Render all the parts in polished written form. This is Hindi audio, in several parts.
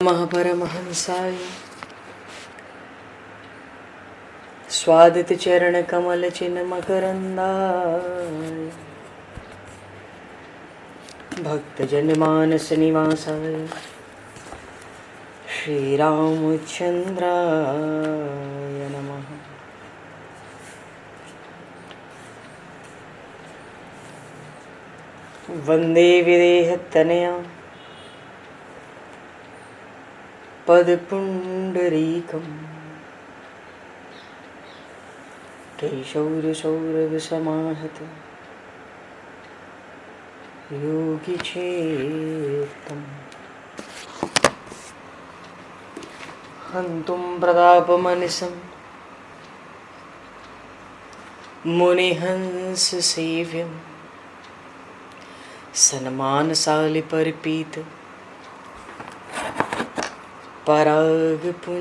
महापरमहंसाय स्वादित चरण कमल चिन्ह मकरंदाय भक्तजन मानस निवासाय श्री रामचंद्राय नमः। वंदे विदेहतनया पदपुंडरीकं केशौरसौरभसमाहत योगिचेतं हन्तुं प्रतापमनिशं मुनिहंससेव्यं सन्मानशालिपरिपीत परागपुञ्जम्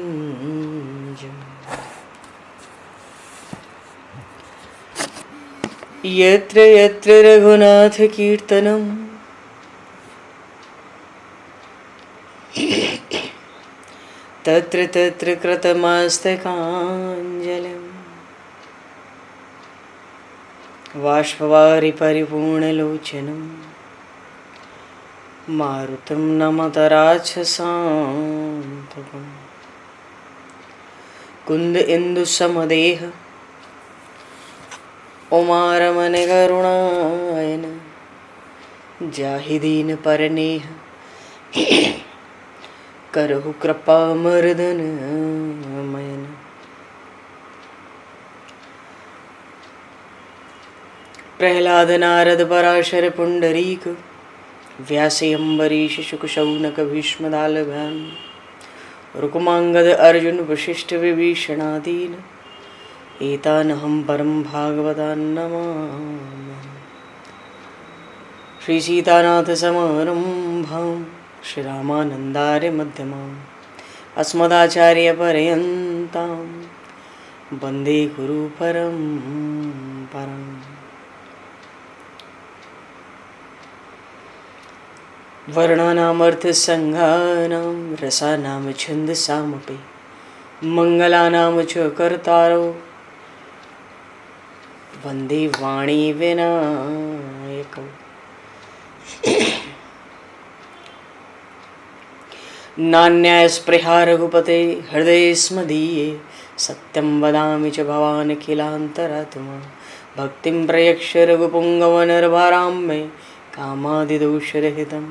यत्र यत्र रघुनाथकीर्तनं तत्र तत्र कृतमस्तकाञ्जलिं बाष्पवारि परिपूर्णलोचनं मारुतं नमत राक्षसान्तकं कुन्द इंदुसमदेह उमारमण करुणायन जाहि दीन परनेह करहु कृपा मर्दन मयन। प्रहलाद नारद पराशर पुंडरीक व्यासे अम्बरीश शुक शौनक भीष्म दालभान रुक्मांगद अर्जुन वशिष्ठ विभीषणादीन एतानहं परम भागवतान् नमामि। श्री सीतानाथ समारंभां श्री रामानन्दार्य मध्यमाम् अस्मदाचार्य पर्यन्तां वन्दे गुरु परम्पराम्। वर्णानामर्थ संज्ञानां रसानां छन्दसामपि मंगलानां च कर्तारो वन्दे वाणी विनायकौ। नान्यास्पृहा रघुपते हृदये स्मदीये सत्यं वदामि च भवान् किलान्तरात्मा भक्तिं प्रयक्ष रघुपुङ्गवनर्वरां मे कामादिदोषरहितं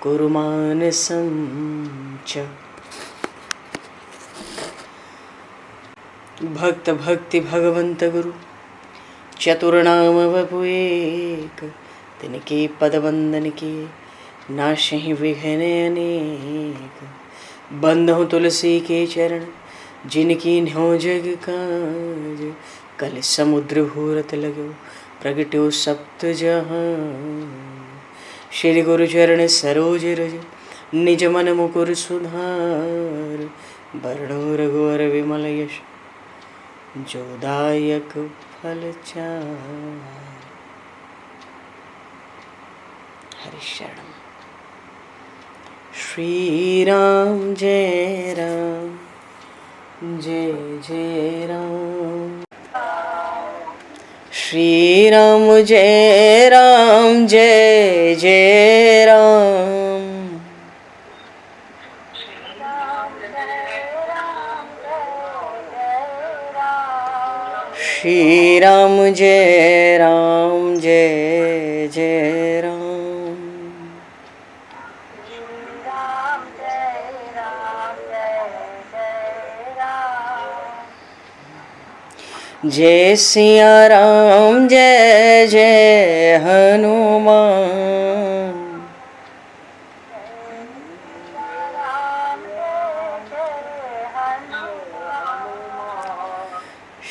कुरु मानसं च। भक्त भक्ति भगवंत गुरु चतुर्नाम वपु एक तिनके पद वंदन के नाशहि विघ्न अनेक। बंधु तुलसी के चरण जिनकी न्यो जग काज कल समुद्र घोरत लगो प्रगट्यो सप्त जहान। श्री गुरु चरण सरोज रज निज मन मुकुर सुधार वर्णो रघुवर विमल यश जोदायक फलचार। हरिशरण श्री राम जय राम जय जय राम श्री राम जय राम जय जय राम श्री राम जय राम जय जय राम जय सिया राम जय जय हनुमान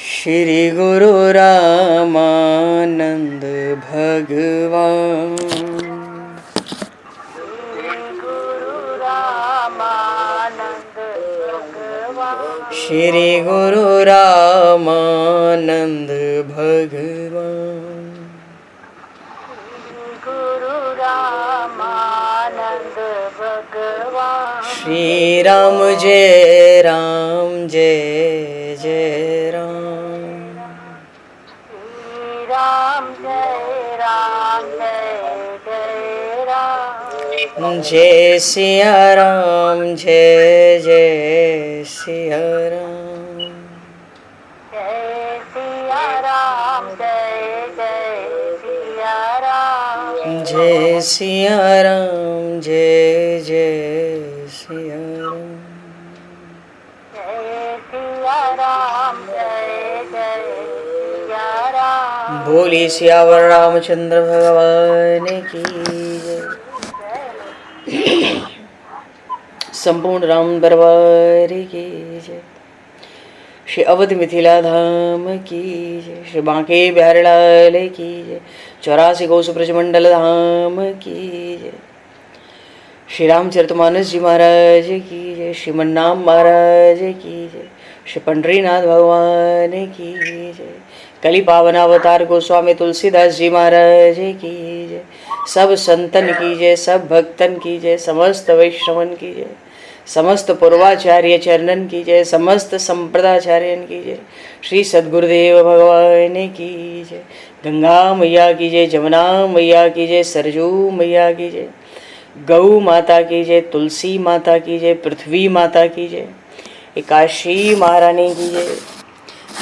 श्री गुरु रामानंद भगवान श्री गुरु रामानंद भगवान श्री राम जय राम जय जय राम। श्री राम जय जय राम। जय सिया राम जय जय सिया राम। जय सिया राम जय सिया राम। जय सिया राम जय जय सिया राम। जय सिया राम जय सिया राम। बोली सियावर रामचंद्र भगवान की जय। संपूर्ण राम दरबार की जय। श्री अवध मिथिला धाम की जय। श्री बांके बिहारी लाल की जय। 84 कोस ब्रजमंडल धाम की जय। श्री रामचरितमानस जी महाराज की जय। श्रीमन्नाम महाराज की जय। श्री पंडरीनाथ भगवान की जय। कली पावन अवतार गोस्वामी तुलसीदास जी महाराज की जय। सब संतन की जय, सब भक्तन की जय, समस्त वैष्णवन की जय, समस्त पूर्वाचार्य चरणन की जय, समस्त संप्रदाचार्यन की जय। श्री सद्गुरुदेव भगवान की जय। गंगा मैया की जय, जमुना मैया की जय, सरजू मैया की जय, गौ माता की जय, तुलसी माता की जय, पृथ्वी माता की जय, एकाशी महारानी की जय।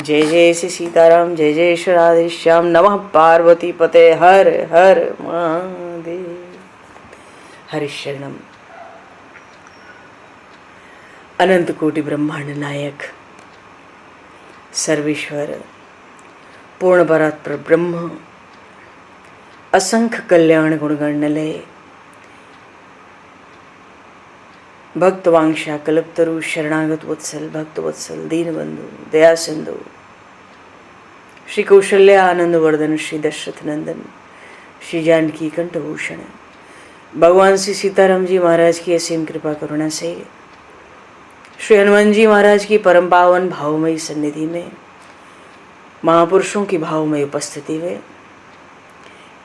जय जय श्री सीताराम, जय जय श्री राधेश्याम। नमः पार्वती पते हर हर महादेव। हरिशरणम। अनंत कोटि ब्रह्मांड नायक सर्वेश्वर पूर्ण परात्पर ब्रह्म असंख्य कल्याण गुणगणलय भक्तवांशा कल्पतरु शरणागत वत्सल भक्त वत्सल दीनबंधु दया सिंधु श्री कौशल्य आनंद वर्धन श्री दशरथ नंदन श्री जानकी कंठभूषण भगवान श्री सीताराम जी महाराज की असीम कृपा करुणा से श्री हनुमान जी महाराज की परम पावन भावमयी सन्निधि में महापुरुषों की भावमयी उपस्थिति में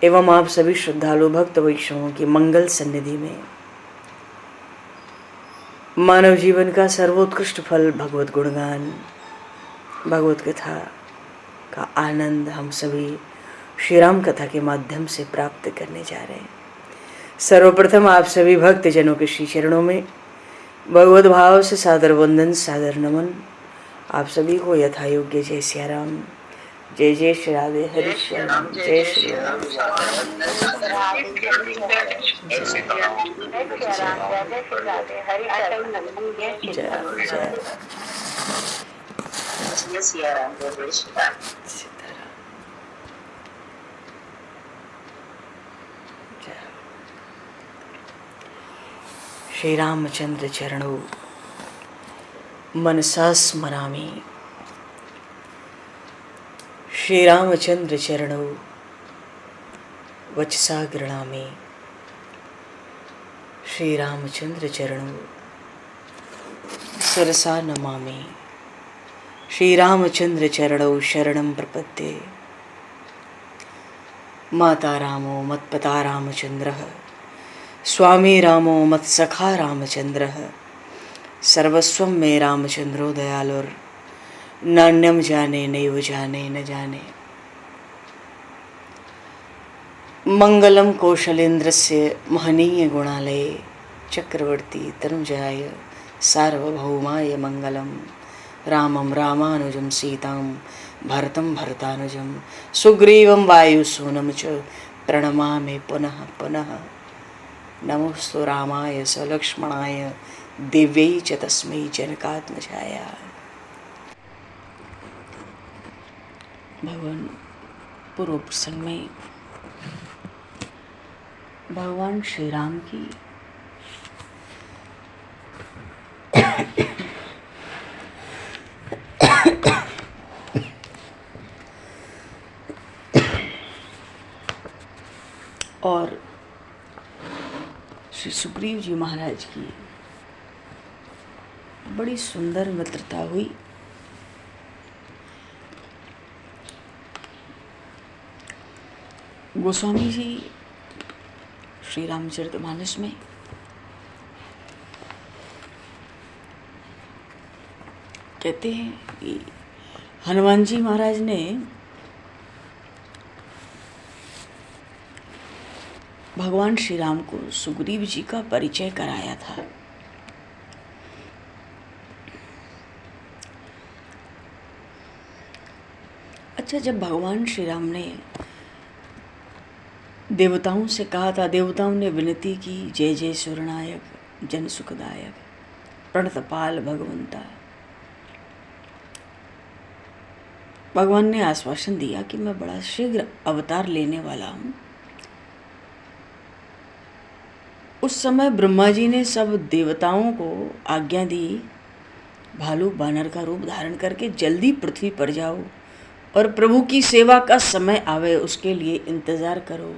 एवं आप सभी श्रद्धालु भक्त वैष्णवों की मंगल सन्निधि में मानव जीवन का सर्वोत्कृष्ट फल भगवत गुणगान भगवत कथा का आनंद हम सभी श्री राम कथा के माध्यम से प्राप्त करने जा रहे हैं। सर्वप्रथम आप सभी भक्त जनों के श्री चरणों में भगवत भाव से सादर वंदन सादर नमन। आप सभी को यथा योग्य जय सिया राम, जय जय श्री राधे हरि श्याम, जय श्री राम। श्री रामचंद्र चरणों मनसा स्मरामि। श्री रामचंद्र चरणों वचसा गृणामि। श्री रामचंद्र चरणों शिरसा नमामि। श्री रामचंद्र चरणों शरणं प्रपद्ये। माता रामो मत्पता रामचंद्रः, स्वामी रामो मत्सखा रामचंद्रः, सर्वस्वं मे रामचंद्रो दयालुर्, नान्यं जाने नैव जाने न जाने। मंगलम कौशलेन्द्रस्य महनीय गुणालये, चक्रवर्ती तनुजाय सार्वभौमाय मंगलम। रामं रामानुजं सीतां भरतं भरतानुजं, सुग्रीवं वायुसूनं च प्रणमामि पुनः पुनः। नमोस्तु रामाय सलक्ष्मणाय दिव्यै च तस्मै जनकात्मजाय। भगवान पूर्व प्रसंग में भगवान श्री राम की और श्री सुग्रीव जी महाराज की बड़ी सुंदर मित्रता हुई। गोस्वामी जी श्री रामचरितमानस में कहते हैं कि हनुमान जी महाराज ने भगवान श्री राम को सुग्रीव जी का परिचय कराया था। अच्छा, जब भगवान श्री राम ने देवताओं से कहा था, देवताओं ने विनती की, जय जय सुरनायक जन सुखदायक प्रणतपाल भगवंता, भगवान ने आश्वासन दिया कि मैं बड़ा शीघ्र अवतार लेने वाला हूँ। उस समय ब्रह्मा जी ने सब देवताओं को आज्ञा दी, भालू बानर का रूप धारण करके जल्दी पृथ्वी पर जाओ और प्रभु की सेवा का समय आवे उसके लिए इंतजार करो,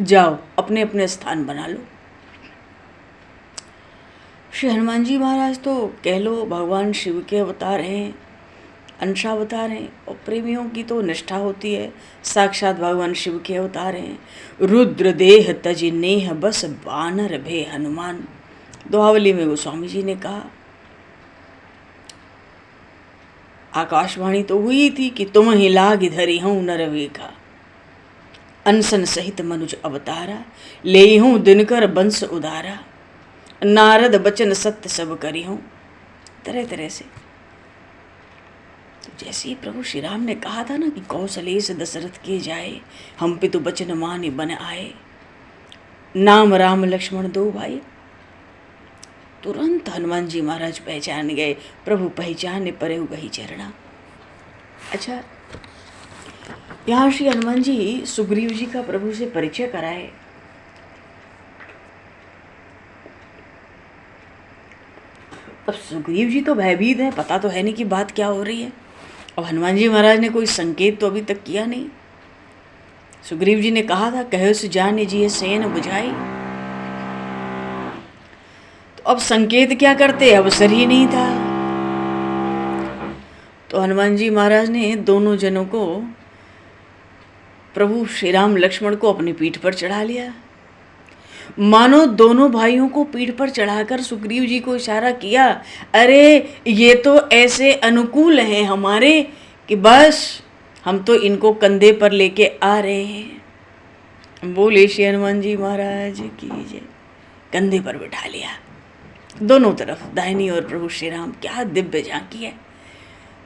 जाओ अपने अपने स्थान बना लो। श्री हनुमान जी महाराज तो कह लो भगवान शिव के अवतार हैं, अंशावतार हैं, और प्रेमियों की तो निष्ठा होती है साक्षात भगवान शिव के अवतार हैं। रुद्र देह तजि नेह बस बानर भे हनुमान, दोहावली में गोस्वामी जी ने कहा, आकाशवाणी तो हुई थी कि तुम ही लाग धरी हूँ नरवे का, अनसन सहित मनुज अवतारा, ले हूँ दिनकर बंश उदारा, नारद बचन सत्य सब करी हूँ, तरह तरह से। तो जैसे ही प्रभु श्री राम ने कहा था ना कि कौशलेश दशरथ के जाए, हम पे तो बचन माने बन आए, नाम राम लक्ष्मण दो भाई, तुरंत हनुमान जी महाराज पहचान गए, प्रभु पहचाने परे वही चरणा। अच्छा, यहाँ श्री हनुमान जी सुग्रीव जी का प्रभु से परिचय कराए। अब सुग्रीव जी तो भयभीत है, पता तो है नहीं कि बात क्या हो रही है। अब हनुमान जी महाराज ने कोई संकेत तो अभी तक किया नहीं। सुग्रीव जी ने कहा था, कहो सु जान जी सेन बुझाई, तो अब संकेत क्या करते, अवसर ही नहीं था। तो हनुमान जी महाराज ने दोनों जनों को, प्रभु श्री राम लक्ष्मण को अपनी पीठ पर चढ़ा लिया, मानो दोनों भाइयों को पीठ पर चढ़ाकर सुग्रीव जी को इशारा किया, अरे ये तो ऐसे अनुकूल हैं हमारे कि बस हम तो इनको कंधे पर लेके आ रहे हैं। बोले श्री हनुमान जी महाराज की जय। कंधे पर बिठा लिया, दोनों तरफ दाहिनी और प्रभु श्री राम, क्या दिव्य झांकी है।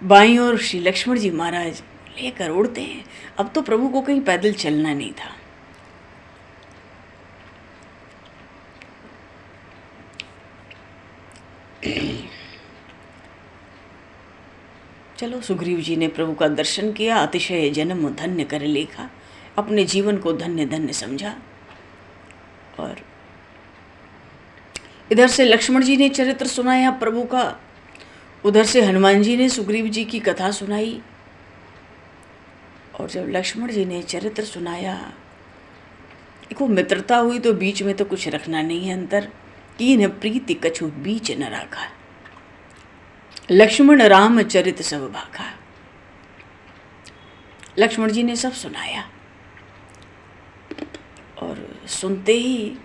बाईं ओर श्री लक्ष्मण जी महाराज लेकर उड़ते हैं। अब तो प्रभु को कहीं पैदल चलना नहीं था। चलो, सुग्रीव जी ने प्रभु का दर्शन किया, अतिशय जन्म धन्य कर लेखा, अपने जीवन को धन्य धन्य समझा। और इधर से लक्ष्मण जी ने चरित्र सुनाया प्रभु का, उधर से हनुमान जी ने सुग्रीव जी की कथा सुनाई। और जब लक्ष्मण जी ने चरित्र सुनाया, देखो मित्रता हुई तो बीच में तो कुछ रखना नहीं है अंतर, कीन प्रीति कछु बीच न राखा, लक्ष्मण राम चरित सब भाखा। लक्ष्मण जी ने सब सुनाया और सुनते ही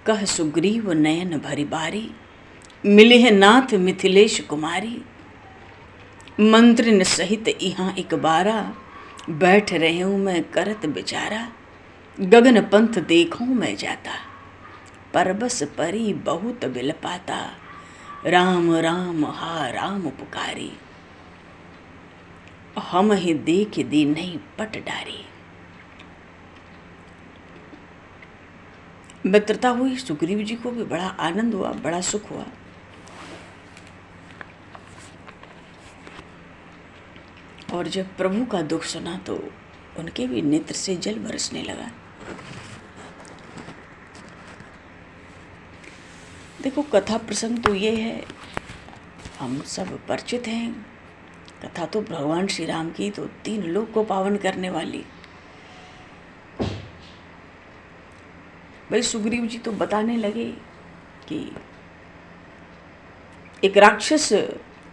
कह सुग्रीव नयन भरी बारी, मिले है नाथ मिथिलेश कुमारी, मंत्रिन सहित यहाँ एक बारा, बैठ रहे हूँ मैं करत बिचारा, गगन पंथ देखूं मैं जाता, परबस परी बहुत बिल पाता, राम राम हा राम पुकारी, हम ही देख दी नहीं पट डारी। मित्रता हुई, सुग्रीव जी को भी बड़ा आनंद हुआ, बड़ा सुख हुआ। और जब प्रभु का दुख सुना तो उनके भी नेत्र से जल बरसने लगा। देखो, कथा प्रसंग तो ये है, हम सब परिचित हैं। कथा तो भगवान श्री राम की, तो 3 लोक को पावन करने वाली। भाई सुग्रीव जी तो बताने लगे कि एक राक्षस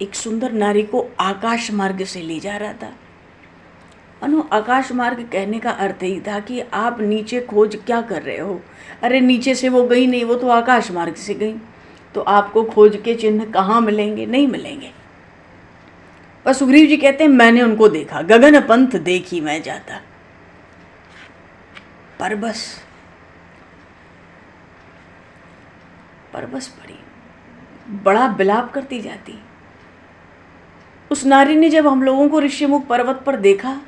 एक सुंदर नारी को आकाश मार्ग से ले जा रहा था। आकाश मार्ग कहने का अर्थ ही था कि आप नीचे खोज क्या कर रहे हो। अरे नीचे से वो गई नहीं, वो तो आकाश मार्ग से गई, तो आपको खोज के चिन्ह कहाँ मिलेंगे? नहीं मिलेंगे। पर सुग्रीव जी कहते हैं मैंने उनको देखा, गगन पंथ देखी मैं जाता, परबस पड़ी, बड़ा विलाप करती जाती। उस नारी ने जब हम लोगों को ऋषिमुख पर्वत पर देखा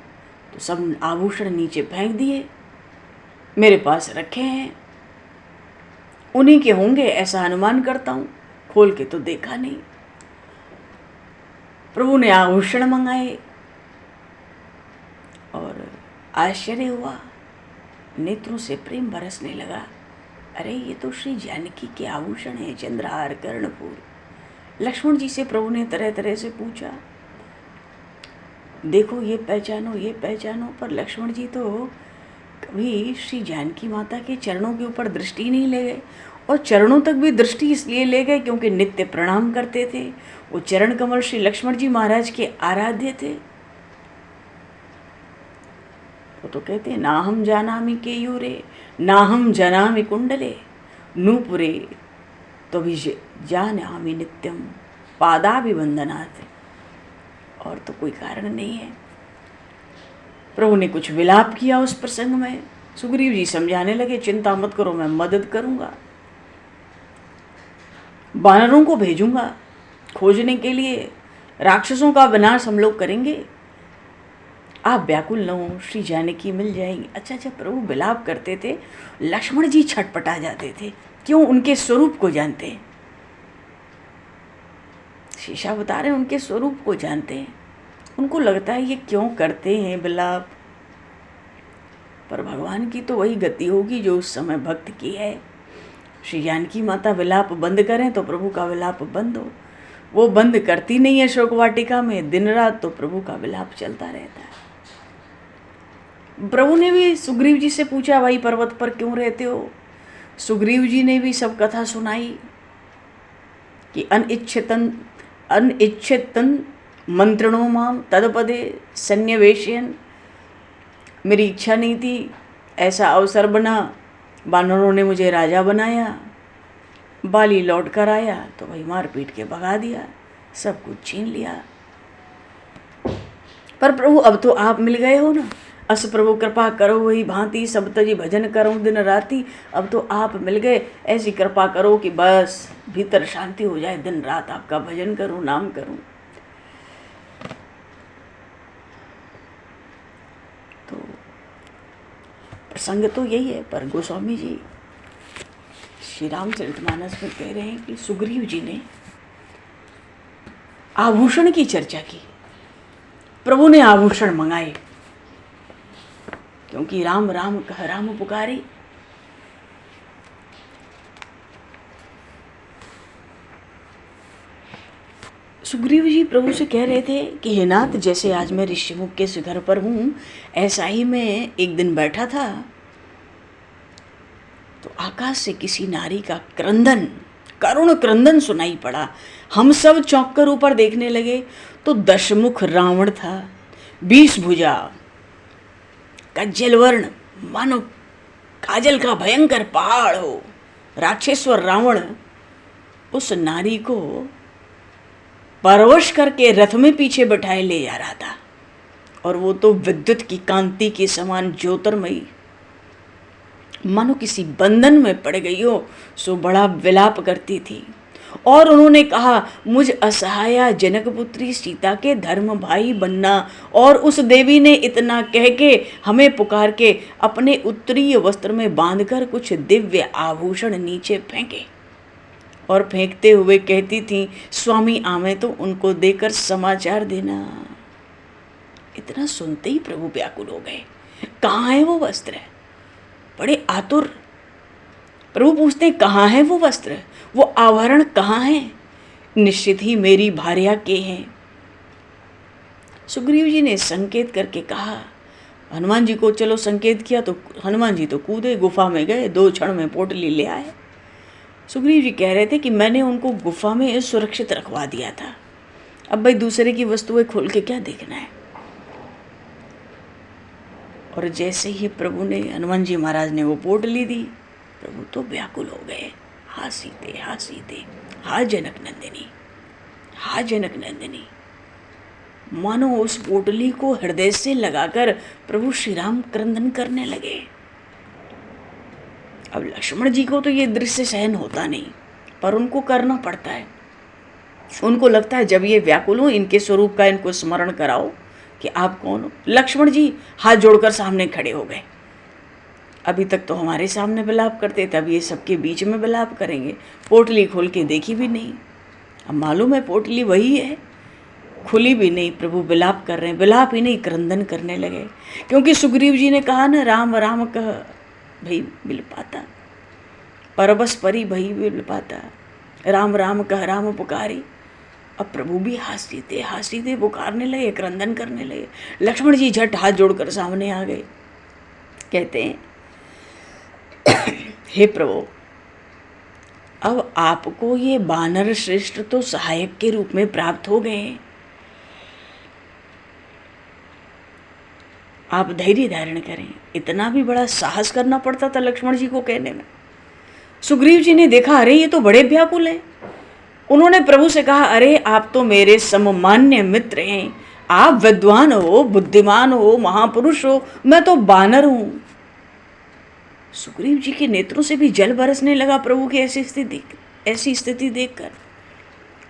तो सब आभूषण नीचे फेंक दिए, मेरे पास रखे हैं, उन्हीं के होंगे ऐसा अनुमान करता हूं, खोल के तो देखा नहीं। प्रभु ने आभूषण मंगाए और आश्चर्य हुआ, नेत्रों से प्रेम बरसने लगा। अरे ये तो श्री जानकी के आभूषण है, चंद्रहार कर्णपूर। लक्ष्मण जी से प्रभु ने तरह तरह से पूछा, देखो ये पहचानो ये पहचानो, पर लक्ष्मण जी तो कभी श्री जानकी माता के चरणों के ऊपर दृष्टि नहीं ले गए, और चरणों तक भी दृष्टि इसलिए ले गए क्योंकि नित्य प्रणाम करते थे। वो चरण कमल श्री लक्ष्मण जी महाराज के आराध्य थे। वो तो कहते हैं ना हम जानामि केयूरे ना हम जनामि कुंडले नूपुरे तो भी जानामि नित्यम पादाभिवंदनात्, और तो कोई कारण नहीं है। प्रभु ने कुछ विलाप किया उस प्रसंग में। सुग्रीव जी समझाने लगे, चिंता मत करो, मैं मदद करूंगा, वानरों को भेजूंगा खोजने के लिए, राक्षसों का विनाश हम लोग करेंगे, आप व्याकुल न हो, श्री जानकी मिल जाएगी। अच्छा, प्रभु विलाप करते थे, लक्ष्मण जी छटपटा जाते थे, क्यों? उनके स्वरूप को जानते हैं। शीशा बता रहे उनके स्वरूप को जानते हैं, उनको लगता है ये क्यों करते हैं विलाप, पर भगवान की तो वही गति होगी जो उस समय भक्त की है। श्री जानकी माता विलाप बंद करें तो प्रभु का विलाप बंद हो, वो बंद करती नहीं है शोक वाटिका में, दिन रात तो प्रभु का विलाप चलता रहता है। प्रभु ने भी सुग्रीव जी से पूछा, भाई पर्वत पर क्यों रहते हो? सुग्रीव जी ने भी सब कथा सुनाई कि अनिच्छितन मंत्रणों माम तदपदे सन्निवेशयन, मेरी इच्छा नहीं थी, ऐसा अवसर बना, वानरों ने मुझे राजा बनाया, बाली लौट कर आया तो भाई मार पीट के भगा दिया, सब कुछ छीन लिया। पर प्रभु अब तो आप मिल गए हो ना, अस प्रभु कृपा करो वही भांति, सब तजी भजन करो दिन राती। अब तो आप मिल गए, ऐसी कृपा करो कि बस भीतर शांति हो जाए, दिन रात आपका भजन करूं, नाम करूं। तो प्रसंग तो यही है, पर गोस्वामी जी श्री रामचरितमानस में कह रहे हैं कि सुग्रीव जी ने आभूषण की चर्चा की, प्रभु ने आभूषण मंगाए, क्योंकि राम राम कह राम पुकारे। सुग्रीव जी प्रभु से कह रहे थे कि हे नाथ, जैसे आज मैं ऋषिमुख के शिखर पर हूँ, ऐसा ही मैं एक दिन बैठा था तो आकाश से किसी नारी का क्रंदन, करुण क्रंदन सुनाई पड़ा। हम सब चौंक कर ऊपर देखने लगे तो दशमुख रावण था, 20 भुजा, कज्जल वर्ण, मानो काजल का भयंकर पहाड़ हो। राक्षेश्वर रावण उस नारी को परवश करके रथ में पीछे बैठाए ले जा रहा था, और वो तो विद्युत की कांति के समान ज्योतिर्मयी, मानो किसी बंधन में पड़ गई हो, सो बड़ा विलाप करती थी। और उन्होंने कहा, मुझ असहाया जनकपुत्री सीता के धर्म भाई बनना। और उस देवी ने इतना कह के हमें पुकार के अपने उत्तरीय वस्त्र में बांधकर कुछ दिव्य आभूषण नीचे फेंके, और फेंकते हुए कहती थी, स्वामी आवे तो उनको देकर समाचार देना। इतना सुनते ही प्रभु व्याकुल हो गए, कहाँ है वो वस्त्र? बड़े आतुर प्रभु पूछते हैं, कहाँ है वो वस्त्र, वो आभरण कहाँ हैं? निश्चित ही मेरी भार्या के हैं। सुग्रीव जी ने संकेत करके कहा, हनुमान जी को चलो संकेत किया तो हनुमान जी तो कूदे, गुफा में गए, 2 क्षण में पोटली ले आए। सुग्रीव जी कह रहे थे कि मैंने उनको गुफा में सुरक्षित रखवा दिया था, अब भाई दूसरे की वस्तुएं खोल के क्या देखना है। और जैसे ही प्रभु ने, हनुमान जी महाराज ने वो पोटली दी, प्रभु तो व्याकुल हो गए, हा सीते हा जनक नंदिनी, हा जनक नंदिनी। मानो उस पोटली को हृदय से लगाकर प्रभु श्री राम क्रंदन करने लगे। अब लक्ष्मण जी को तो ये दृश्य सहन होता नहीं, पर उनको करना पड़ता है। उनको लगता है जब ये व्याकुल हो, इनके स्वरूप का इनको स्मरण कराओ कि आप कौन हो। लक्ष्मण जी हाथ जोड़कर सामने खड़े हो गए। अभी तक तो हमारे सामने विलाप करते थे, अब ये सबके बीच में विलाप करेंगे। पोटली खोल के देखी भी नहीं, अब मालूम है पोटली वही है, खुली भी नहीं। प्रभु विलाप कर रहे हैं, विलाप ही नहीं क्रंदन करने लगे। क्योंकि सुग्रीव जी ने कहा ना, राम राम कह भई बिल पाता, परबस परी भई बिल पाता, राम राम कह राम पुकारी। अब प्रभु भी हासीते पुकारने लगे, क्रंदन करने लगे। लक्ष्मण जी झट हाथ जोड़कर सामने आ गए। कहते हैं हे प्रभु, अब आपको ये वानर श्रेष्ठ तो सहायक के रूप में प्राप्त हो गए। आप धैर्य धारण करें। इतना भी बड़ा साहस करना पड़ता था लक्ष्मण जी को कहने में। सुग्रीव जी ने देखा, अरे ये तो बड़े व्याकुल हैं। उन्होंने प्रभु से कहा, अरे आप तो मेरे सममान्य मित्र हैं, आप विद्वान हो, बुद्धिमान हो, महापुरुष हो, मैं तो बानर हूं। सुग्रीव जी के नेत्रों से भी जल बरसने लगा प्रभु की ऐसी स्थिति देखकर।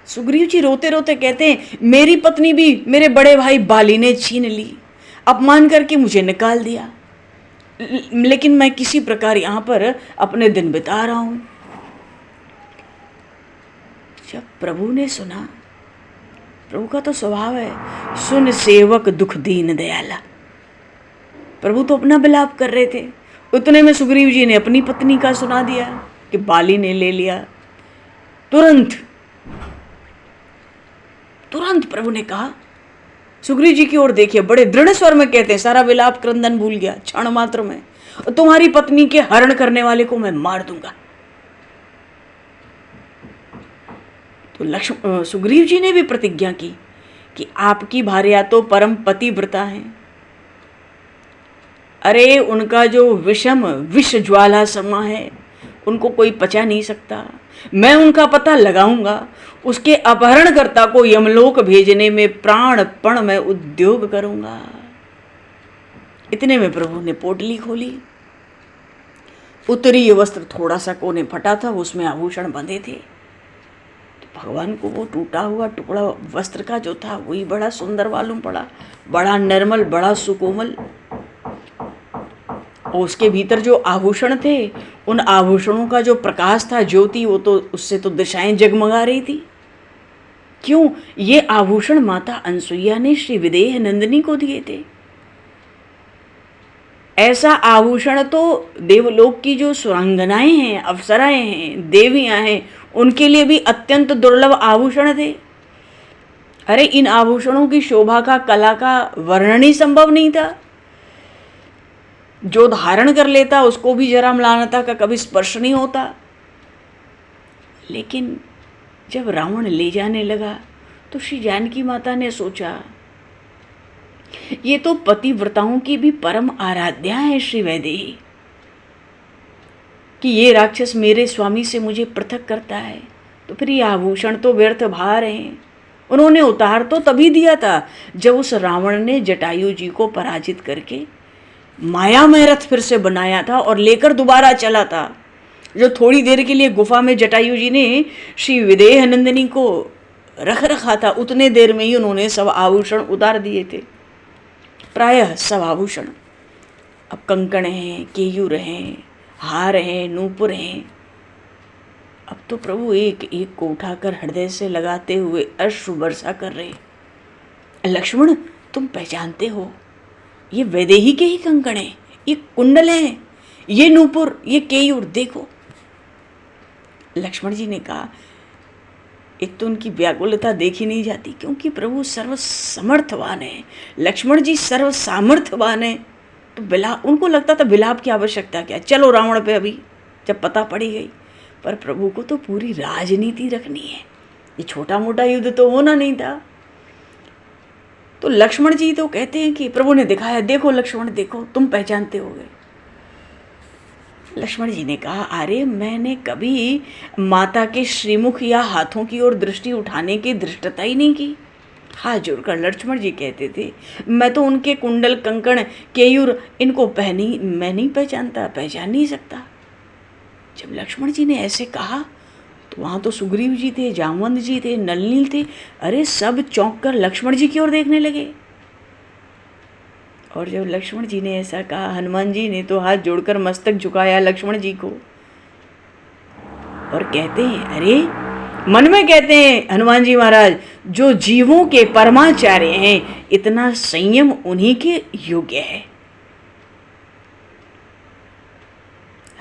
सुग्रीव जी रोते रोते कहते हैं, मेरी पत्नी भी मेरे बड़े भाई बाली ने छीन ली, अपमान करके मुझे निकाल दिया, लेकिन मैं किसी प्रकार यहाँ पर अपने दिन बिता रहा हूं। जब प्रभु ने सुना, प्रभु का तो स्वभाव है, सुन सेवक दुख दीन दयाला। प्रभु तो अपना विलाप कर रहे थे, उतने में सुग्रीव जी ने अपनी पत्नी का सुना दिया कि बाली ने ले लिया। तुरंत प्रभु ने कहा, सुग्रीव जी की ओर देखिए, बड़े दृढ़ स्वर में कहते हैं, सारा विलाप क्रंदन भूल गया क्षण मात्र में, तुम्हारी पत्नी के हरण करने वाले को मैं मार दूंगा। तो सुग्रीव जी ने भी प्रतिज्ञा की कि आपकी भार्या तो परम पतिव्रता हैं। अरे उनका जो विष ज्वाला समा है, उनको कोई पचा नहीं सकता। मैं उनका पता लगाऊंगा, उसके अपहरणकर्ता को यमलोक भेजने में प्राणपण में उद्योग करूंगा। इतने में प्रभु ने पोटली खोली। उत्तरीय वस्त्र थोड़ा सा कोने फटा था, उसमें आभूषण बंधे थे। तो भगवान को वो टूटा हुआ टुकड़ा वस्त्र का जो था वही बड़ा सुंदर मालूम पड़ा, बड़ा निर्मल, बड़ा सुकोमल। और उसके भीतर जो आभूषण थे, उन आभूषणों का जो प्रकाश था, ज्योति, वो तो उससे तो दिशाएं जगमगा रही थी। क्यों? ये आभूषण माता अनसुईया ने श्री विदेह नंदिनी को दिए थे। ऐसा आभूषण तो देवलोक की जो सुरांगनाएं हैं, अप्सराएं हैं, देवियां हैं, उनके लिए भी अत्यंत दुर्लभ आभूषण थे। अरे इन आभूषणों की शोभा का, कला का वर्णन ही संभव नहीं था। जो धारण कर लेता उसको भी जरा म्लानता का कभी स्पर्श नहीं होता। लेकिन जब रावण ले जाने लगा तो श्री जानकी माता ने सोचा, ये तो पतिव्रताओं की भी परम आराध्या है श्री वैदेही, कि ये राक्षस मेरे स्वामी से मुझे पृथक करता है, तो फिर ये आभूषण तो व्यर्थ भार हैं। उन्होंने उतार तो तभी दिया था जब उस रावण ने जटायु जी को पराजित करके माया में रथ फिर से बनाया था और लेकर दोबारा चला था। जो थोड़ी देर के लिए गुफा में जटायु जी ने श्री विदेह नंदिनी को रखा था, उतने देर में ही उन्होंने सब आभूषण उतार दिए थे, प्रायः सब आभूषण। अब कंकण हैं, केयूर हैं, हार हैं, नूपुर हैं। अब तो प्रभु एक एक को उठाकर हृदय से लगाते हुए अश्रु वर्षा कर रहे। लक्ष्मण, तुम पहचानते हो, ये वैदेही के ही कंकण हैं, ये कुंडल हैं, ये नूपुर, ये केयूर, देखो। लक्ष्मण जी ने कहा, एक तो उनकी व्याकुलता देखी नहीं जाती, क्योंकि प्रभु सर्व समर्थवान है, लक्ष्मण जी सर्व सामर्थ्यवान है। तो उनको लगता था विलाप की आवश्यकता क्या, चलो रावण पे अभी, जब पता पड़ी गई। पर प्रभु को तो पूरी राजनीति रखनी है, ये छोटा मोटा युद्ध तो होना नहीं था। तो लक्ष्मण जी तो कहते हैं कि प्रभु ने दिखाया, देखो लक्ष्मण देखो, तुम पहचानते होगे। लक्ष्मण जी ने कहा, अरे मैंने कभी माता के श्रीमुख या हाथों की ओर दृष्टि उठाने की धृष्टता ही नहीं की। हाथ जोड़कर लक्ष्मण जी कहते थे, मैं तो उनके कुंडल कंकण केयूर इनको मैं नहीं पहचानता, पहचान नहीं सकता। जब लक्ष्मण जी ने ऐसे कहा तो वहाँ तो सुग्रीव जी थे, जामवंत जी थे, नलनील थे, अरे सब चौंक कर लक्ष्मण जी की ओर देखने लगे। और जब लक्ष्मण जी ने ऐसा कहा, हनुमान जी ने तो हाथ जोड़कर मस्तक झुकाया लक्ष्मण जी को और कहते हैं, अरे मन में कहते हैं हनुमान जी महाराज, जो जीवों के परमाचार्य हैं, इतना संयम उन्हीं के योग्य है।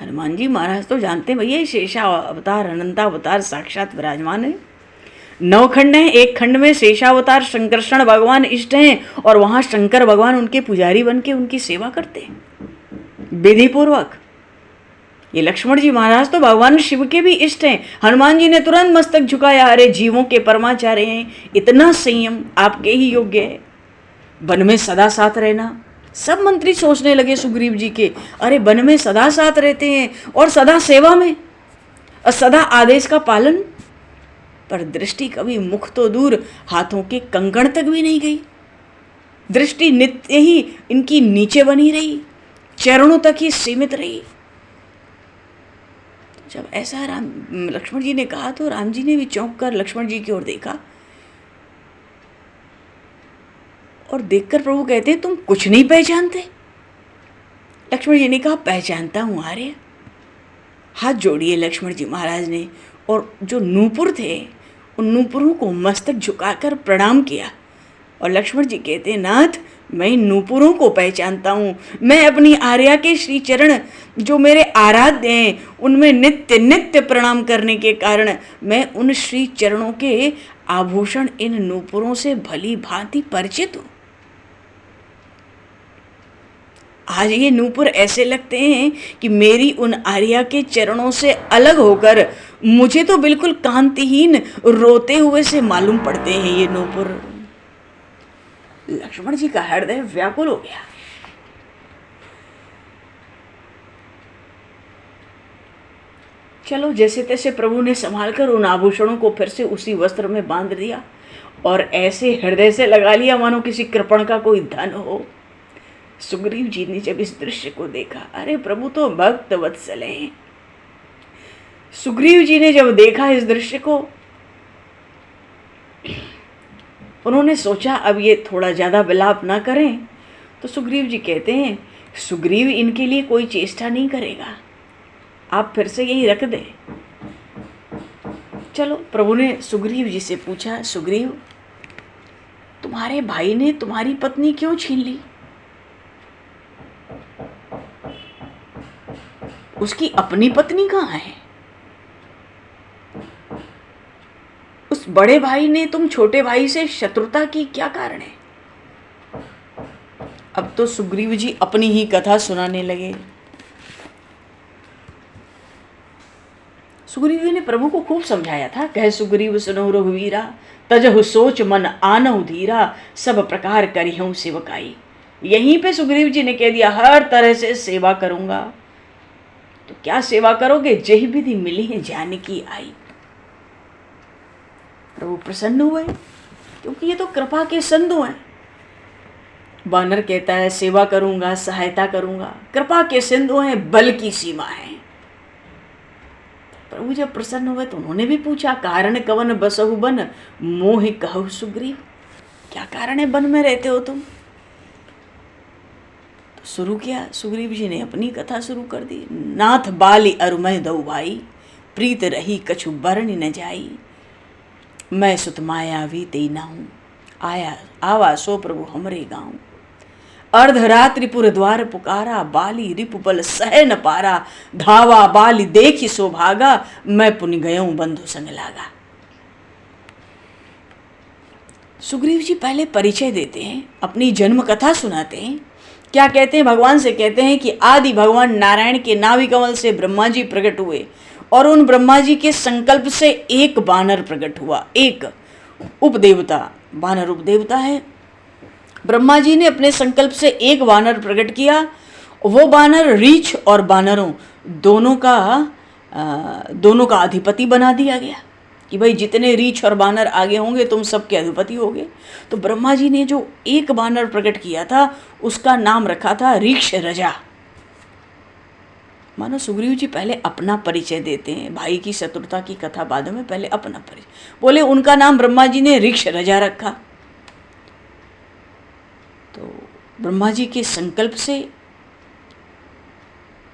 हनुमान जी महाराज तो जानते हैं भैया, शेषा अवतार अनंतावतार साक्षात विराजमान है। 9 खंड हैं, एक खंड में शेषावतार शंकरषण भगवान इष्ट हैं और वहां शंकर भगवान उनके पुजारी बन के उनकी सेवा करते हैं विधि पूर्वक। ये लक्ष्मण जी महाराज तो भगवान शिव के भी इष्ट हैं। हनुमान जी ने तुरंत मस्तक झुकाया, अरे जीवों के परमाचार्य हैं, इतना संयम आपके ही योग्य है। वन में सदा साथ रहना, सब मंत्री सोचने लगे सुग्रीव जी के, अरे वन में सदा साथ रहते हैं और सदा सेवा में और सदा आदेश का पालन, पर दृष्टि कभी मुख तो दूर हाथों के कंकण तक भी नहीं गई। दृष्टि नित्य ही इनकी नीचे बनी रही, चरणों तक ही सीमित रही। जब ऐसा लक्ष्मण जी ने कहा तो राम जी ने भी चौंक कर लक्ष्मण जी की ओर देखा और देखकर प्रभु कहते हैं, तुम कुछ नहीं पहचानते? लक्ष्मण जी ने कहा, पहचानता हूं आर्य। हाथ जोड़िए लक्ष्मण जी महाराज ने और जो नूपुर थे उन नूपुरों को मस्तक झुकाकर प्रणाम किया और लक्ष्मण जी कहते हैं, नाथ मैं इन नूपुरों को पहचानता हूँ। मैं अपनी आर्या के श्री चरण जो मेरे आराध्य हैं उनमें नित्य नित्य प्रणाम करने के कारण मैं उन श्री चरणों के आभूषण इन नूपुरों से भली भांति परिचित हूँ। आज ये नूपुर ऐसे लगते हैं कि मेरी उन आर्या के चरणों से अलग होकर मुझे तो बिल्कुल कांतिहीन रोते हुए से मालूम पड़ते हैं ये नूपुर। लक्ष्मण जी का हृदय व्याकुल हो गया। चलो जैसे तैसे प्रभु ने संभालकर उन आभूषणों को फिर से उसी वस्त्र में बांध दिया और ऐसे हृदय से लगा लिया मानो किसी कृपण का कोई धन हो। सुग्रीव जी ने जब इस दृश्य को देखा, अरे प्रभु तो भक्त वत्सल हैं। सुग्रीव जी ने जब देखा इस दृश्य को, उन्होंने सोचा अब ये थोड़ा ज्यादा विलाप ना करें, तो सुग्रीव जी कहते हैं, सुग्रीव इनके लिए कोई चेष्टा नहीं करेगा, आप फिर से यही रख दें। चलो प्रभु ने सुग्रीव जी से पूछा, सुग्रीव तुम्हारे भाई ने तुम्हारी पत्नी क्यों छीन ली? उसकी अपनी पत्नी कहाँ है? उस बड़े भाई ने तुम छोटे भाई से शत्रुता की क्या कारण है? अब तो सुग्रीव जी अपनी ही कथा सुनाने लगे। सुग्रीव जी ने प्रभु को खूब समझाया था, कह सुग्रीव सुनो रघुवीरा, तजहु सोच मन आनहु धीरा, सब प्रकार करिहूं सेवकाई। यहीं पे सुग्रीव जी ने कह दिया, हर तरह से सेवा करूंगा। तो क्या सेवा करोगे? जही विधि मिली है जानकी आई। प्रभु प्रसन्न हुए क्योंकि ये तो कृपा के संधु हैं। वानर कहता है सेवा करूंगा, सहायता करूंगा, कृपा के सिंधु हैं, बल की सीमा है। प्रभु जब प्रसन्न हुए तो उन्होंने भी पूछा, कारण कवन बसहु बन मोह कहु सुग्रीव, क्या कारण है वन में रहते हो तुम? तो शुरू किया सुग्रीव जी ने अपनी कथा शुरू कर दी। नाथ बाली अरुमय दऊ भाई, प्रीत रही कछु बरन न जाई, मैं सुत मायावी ते नाहूं, आया आवा सो प्रभु हमरे गाँव। अर्धरात्रिपुर द्वार पुकारा, बाली रिपुबल सह न पारा, धावा बाली देखी सो भागा, मैं पुनि गयों बंधु संग लागा। सुग्रीव जी पहले परिचय देते हैं, अपनी जन्म कथा सुनाते हैं। क्या कहते हैं? भगवान से कहते हैं कि आदि भगवान नारायण के नाभि कमल से ब्रह्मा जी प्रकट हुए और उन ब्रह्मा जी के संकल्प से एक बानर प्रकट हुआ, एक उपदेवता, बानर उपदेवता है। ब्रह्मा जी ने अपने संकल्प से एक वानर प्रकट किया, वो वानर रीछ और बानरों दोनों का अधिपति बना दिया गया। कि भाई जितने रीछ और बानर आगे होंगे तुम सबके अधिपति होगे। तो ब्रह्मा जी ने जो एक बानर प्रकट किया था उसका नाम रखा था रीक्ष रजा। मानो सुग्रीव जी पहले अपना परिचय देते हैं, भाई की शत्रुता की कथा बाद में, पहले अपना परिचय बोले। उनका नाम ब्रह्मा जी ने रीक्ष रजा रखा। तो ब्रह्मा जी के संकल्प से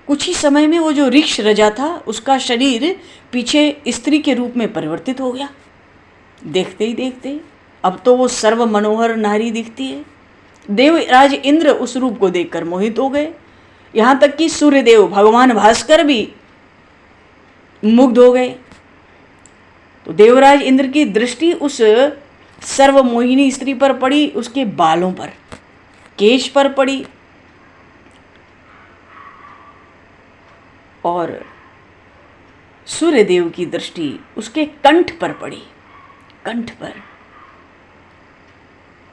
कुछ ही समय में वो जो ऋक्ष रजा था उसका शरीर पीछे स्त्री के रूप में परिवर्तित हो गया। देखते ही देखते अब तो वो सर्व मनोहर नारी दिखती है। देवराज इंद्र उस रूप को देखकर मोहित हो गए, यहाँ तक कि सूर्यदेव भगवान भास्कर भी मुग्ध हो गए। तो देवराज इंद्र की दृष्टि उस सर्वमोहिनी स्त्री पर पड़ी, उसके बालों पर, केश पर पड़ी, और सूर्यदेव की दृष्टि उसके कंठ पर पड़ी, कंठ पर।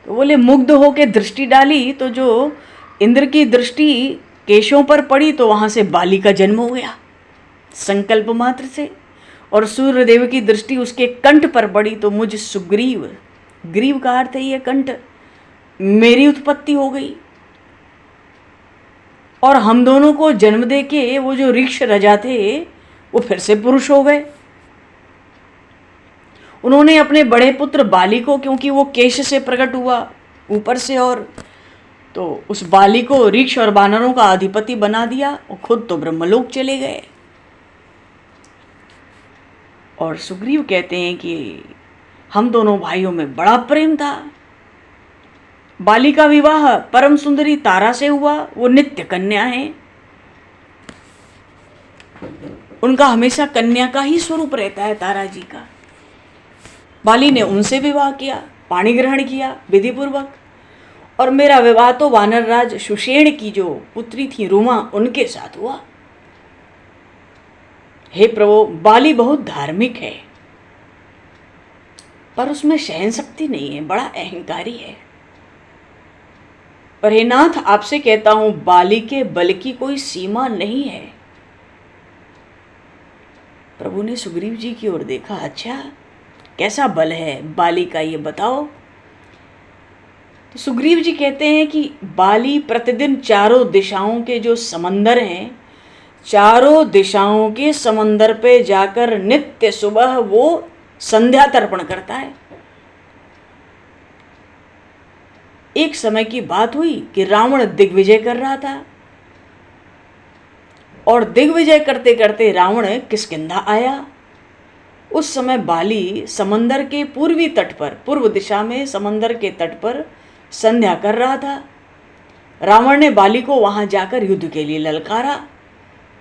तो बोले मुग्ध होकर दृष्टि डाली तो जो इंद्र की दृष्टि केशों पर पड़ी तो वहां से बाली का जन्म हो गया संकल्प मात्र से, और सूर्यदेव की दृष्टि उसके कंठ पर पड़ी तो मुझ सुग्रीव, ग्रीव का अर्थ है ये कंठ, मेरी उत्पत्ति हो गई। और हम दोनों को जन्म दे के वो जो ऋक्ष रजा थे वो फिर से पुरुष हो गए। उन्होंने अपने बड़े पुत्र बाली को, क्योंकि वो केश से प्रकट हुआ ऊपर से, और तो उस बाली को ऋक्ष और बानरों का अधिपति बना दिया और खुद तो ब्रह्मलोक चले गए। और सुग्रीव कहते हैं कि हम दोनों भाइयों में बड़ा प्रेम था। बाली का विवाह परम सुंदरी तारा से हुआ, वो नित्य कन्या है, उनका हमेशा कन्या का ही स्वरूप रहता है तारा जी का। बाली ने उनसे विवाह किया, पाणी ग्रहण किया विधिपूर्वक, और मेरा विवाह तो वानरराज सुषेण की जो पुत्री थी रुमा उनके साथ हुआ। हे प्रभु, बाली बहुत धार्मिक है पर उसमें सहन शक्ति नहीं है, बड़ा अहंकारी है। पर हे नाथ, आपसे कहता हूं बाली के बल की कोई सीमा नहीं है। प्रभु ने सुग्रीव जी की ओर देखा, अच्छा कैसा बल है बाली का ये बताओ। तो सुग्रीव जी कहते हैं कि बाली प्रतिदिन चारों दिशाओं के जो समंदर हैं, चारों दिशाओं के समंदर पे जाकर नित्य सुबह वो संध्या तर्पण करता है। एक समय की बात हुई कि रावण दिग्विजय कर रहा था, और दिग्विजय करते करते रावण किष्किंधा आया। उस समय बाली समंदर के पूर्वी तट पर, पूर्व दिशा में समंदर के तट पर संध्या कर रहा था। रावण ने बाली को वहां जाकर युद्ध के लिए ललकारा।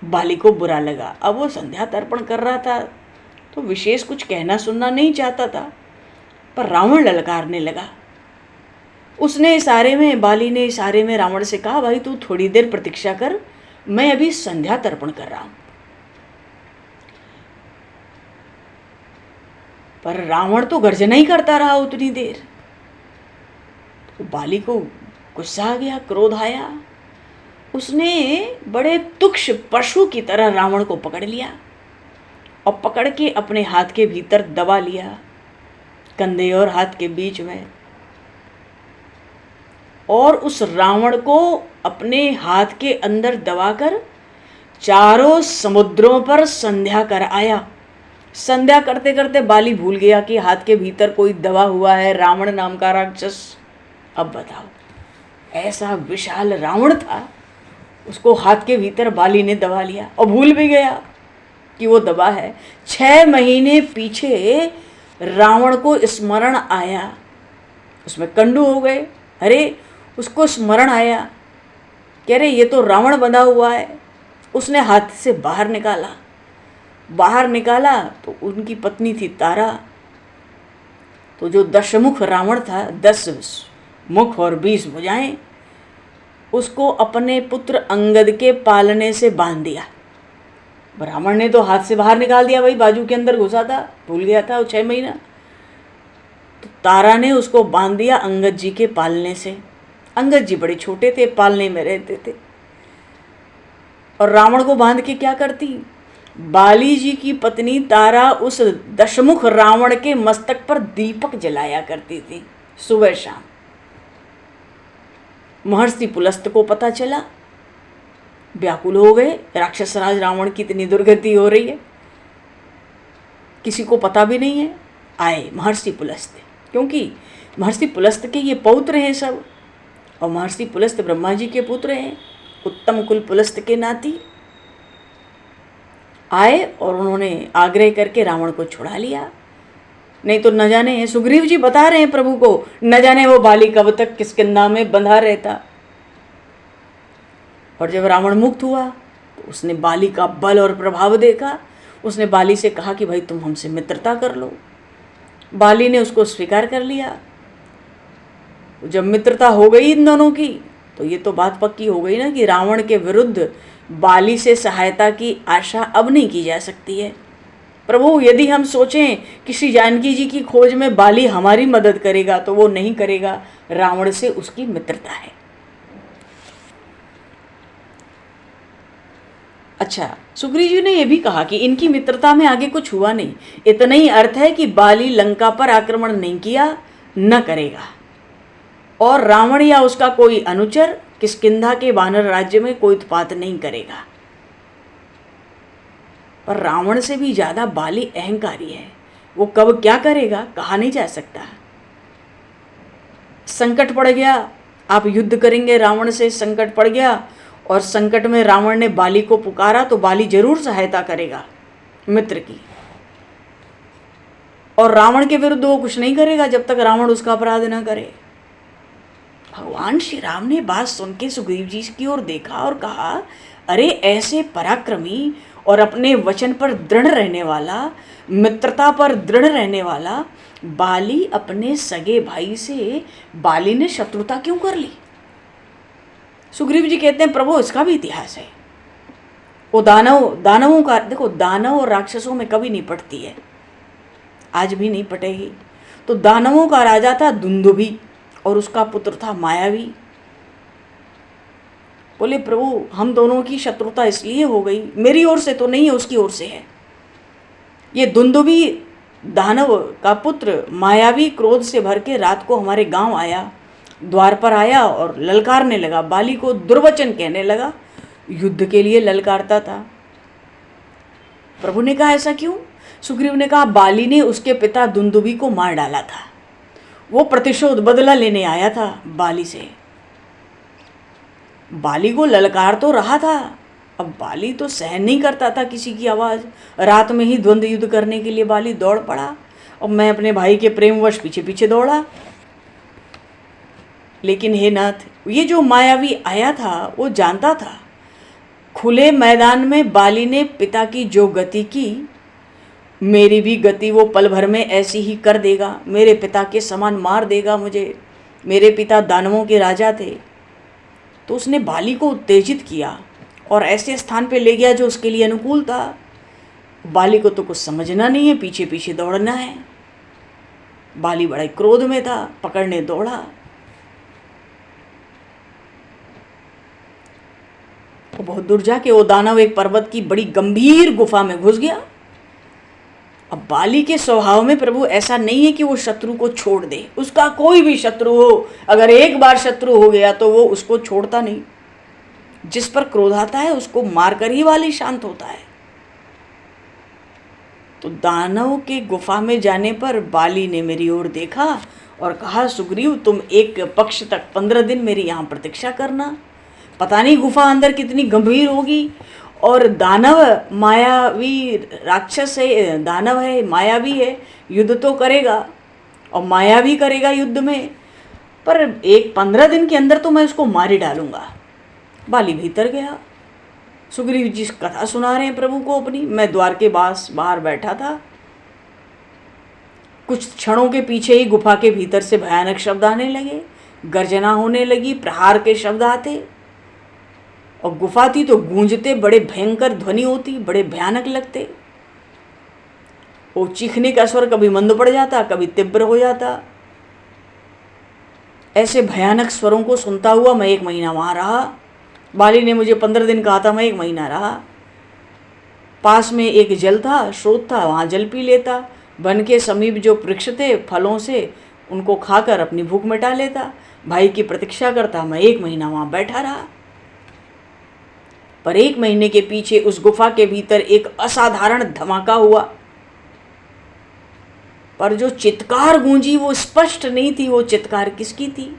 बाली को बुरा लगा, अब वो संध्या तर्पण कर रहा था तो विशेष कुछ कहना सुनना नहीं चाहता था, पर रावण ललकारने लगा। उसने इशारे में, बाली ने इशारे में रावण से कहा, भाई तू थोड़ी देर प्रतीक्षा कर, मैं अभी संध्या तर्पण कर रहा हूं। पर रावण तो गर्जना ही करता रहा उतनी देर। तो बाली को गुस्सा आ गया, क्रोध आया। उसने बड़े तुक्ष पशु की तरह रावण को पकड़ लिया और पकड़ के अपने हाथ के भीतर दबा लिया, कंधे और हाथ के बीच में, और उस रावण को अपने हाथ के अंदर दबाकर चारों समुद्रों पर संध्या कर आया। संध्या करते करते बाली भूल गया कि हाथ के भीतर कोई दबा हुआ है, रावण नाम का राक्षस। अब बताओ, ऐसा विशाल रावण था, उसको हाथ के भीतर बाली ने दबा लिया और भूल भी गया कि वो दबा है। 6 महीने पीछे रावण को स्मरण आया, उसमें कंडू हो गए। अरे, उसको स्मरण आया कि अरे ये तो रावण बंधा हुआ है। उसने हाथ से बाहर निकाला तो उनकी पत्नी थी तारा। तो जो 10 मुख रावण था, 10 मुख और 20 भुजाएं, उसको अपने पुत्र अंगद के पालने से बांध दिया। रावण ने तो हाथ से बाहर निकाल दिया, भाई बाजू के अंदर घुसा था, भूल गया था वो 6 महीना। तो तारा ने उसको बांध दिया अंगद जी के पालने से। अंगद जी बड़े छोटे थे, पालने में रहते थे। और रावण को बांध के क्या करती, बाली जी की पत्नी तारा उस दशमुख रावण के मस्तक पर दीपक जलाया करती थी सुबह शाम। महर्षि पुलस्त को पता चला, व्याकुल हो गए, राक्षस राज रावण की इतनी दुर्गति हो रही है, किसी को पता भी नहीं है। आए महर्षि पुलस्त, क्योंकि महर्षि पुलस्त के ये पौत्र हैं सब, और महर्षि पुलस्त ब्रह्मा जी के पुत्र हैं, उत्तम कुल पुलस्त के नाती। आए और उन्होंने आग्रह करके रावण को छुड़ा लिया। नहीं तो न जाने, सुग्रीव जी बता रहे हैं प्रभु को, न जाने वो बाली कब तक किष्किंधा में बंधा रहता। और जब रावण मुक्त हुआ तो उसने बाली का बल और प्रभाव देखा। उसने बाली से कहा कि भाई तुम हमसे मित्रता कर लो। बाली ने उसको स्वीकार कर लिया। जब मित्रता हो गई इन दोनों की, तो ये तो बात पक्की हो गई ना कि रावण के विरुद्ध बाली से सहायता की आशा अब नहीं की जा सकती है। प्रभु यदि हम सोचें किसी जानकी जी की खोज में बाली हमारी मदद करेगा तो वो नहीं करेगा, रावण से उसकी मित्रता है। अच्छा, सुग्रीव जी ने यह भी कहा कि इनकी मित्रता में आगे कुछ हुआ नहीं, इतना ही अर्थ है कि बाली लंका पर आक्रमण नहीं किया, न करेगा, और रावण या उसका कोई अनुचर किष्किंधा के वानर राज्य में कोई उत्पात नहीं करेगा। पर रावण से भी ज्यादा बाली अहंकारी है, वो कब क्या करेगा कहा नहीं जा सकता। संकट पड़ गया, आप युद्ध करेंगे रावण से, संकट पड़ गया और संकट में रावण ने बाली को पुकारा तो बाली जरूर सहायता करेगा मित्र की, और रावण के विरुद्ध वो कुछ नहीं करेगा जब तक रावण उसका अपराध न करे। भगवान श्री राम ने बात सुन के सुग्रीव जी की ओर देखा और कहा, अरे ऐसे पराक्रमी और अपने वचन पर दृढ़ रहने वाला, मित्रता पर दृढ़ रहने वाला बाली, अपने सगे भाई से बाली ने शत्रुता क्यों कर ली? सुग्रीव जी कहते हैं प्रभु इसका भी इतिहास है। वो दानवों का देखो, दानव और राक्षसों में कभी नहीं पटती है, आज भी नहीं पटेगी। तो दानवों का राजा था दुंदुभी और उसका पुत्र था मायावी। बोले प्रभु हम दोनों की शत्रुता इसलिए हो गई, मेरी ओर से तो नहीं है, उसकी ओर से है। ये दुंदुभी दानव का पुत्र मायावी क्रोध से भर के रात को हमारे गांव आया, द्वार पर आया और ललकारने लगा, बाली को दुर्वचन कहने लगा, युद्ध के लिए ललकारता था। प्रभु ने कहा ऐसा क्यों? सुग्रीव ने कहा बाली ने उसके पिता दुंदुभी को मार डाला था, वो प्रतिशोध बदला लेने आया था बाली से। बाली को ललकार तो रहा था, अब बाली तो सहन नहीं करता था किसी की आवाज़। रात में ही द्वंद्व युद्ध करने के लिए बाली दौड़ पड़ा, और मैं अपने भाई के प्रेमवश पीछे पीछे दौड़ा। लेकिन हे नाथ, ये जो मायावी आया था वो जानता था खुले मैदान में बाली ने पिता की जो गति की, मेरी भी गति वो पल भर में ऐसी ही कर देगा, मेरे पिता के समान मार देगा मुझे। मेरे पिता दानवों के राजा थे। तो उसने बाली को उत्तेजित किया और ऐसे स्थान पे ले गया जो उसके लिए अनुकूल था। बाली को तो कुछ समझना नहीं है, पीछे पीछे दौड़ना है। बाली बड़ा क्रोध में था, पकड़ने दौड़ा। तो बहुत दूर जाके वो दानव एक पर्वत की बड़ी गंभीर गुफा में घुस गया। अब बाली के स्वभाव में प्रभु ऐसा नहीं है कि वो शत्रु को छोड़ दे, उसका कोई भी शत्रु हो, अगर एक बार शत्रु हो गया तो वो उसको छोड़ता नहीं। जिस पर क्रोध आता है उसको मारकर ही बाली शांत होता है। तो दानव के गुफा में जाने पर बाली ने मेरी ओर देखा और कहा, सुग्रीव तुम एक पक्ष तक 15 दिन मेरी यहाँ प्रतीक्षा करना। पता नहीं गुफा अंदर कितनी गंभीर होगी, और दानव मायावी राक्षस है, दानव है, मायावी है, युद्ध तो करेगा और माया भी करेगा युद्ध में, पर एक 15 दिन के अंदर तो मैं उसको मार ही डालूंगा। बाली भीतर गया। सुग्रीव जी कथा सुना रहे हैं प्रभु को अपनी, मैं द्वार के बाहर बैठा था। कुछ क्षणों के पीछे ही गुफा के भीतर से भयानक शब्द आने लगे, गर्जना होने लगी, प्रहार के शब्द आते, और गुफा थी तो गूंजते, बड़े भयंकर ध्वनि होती, बड़े भयानक लगते। वो चीखने का स्वर कभी मंद पड़ जाता, कभी तीव्र हो जाता। ऐसे भयानक स्वरों को सुनता हुआ मैं 1 महीना वहाँ रहा। बाली ने मुझे 15 दिन कहा था, मैं 1 महीना रहा। पास में एक जल था, स्रोत था, वहाँ जल पी लेता। वन के समीप जो वृक्ष थे फलों से, उनको खाकर अपनी भूख मिटा लेता। भाई की प्रतीक्षा करता। मैं 1 महीना वहाँ बैठा रहा। पर 1 महीने के पीछे उस गुफा के भीतर एक असाधारण धमाका हुआ। पर जो चित्कार गूंजी वो स्पष्ट नहीं थी, वो चित्कार किसकी थी।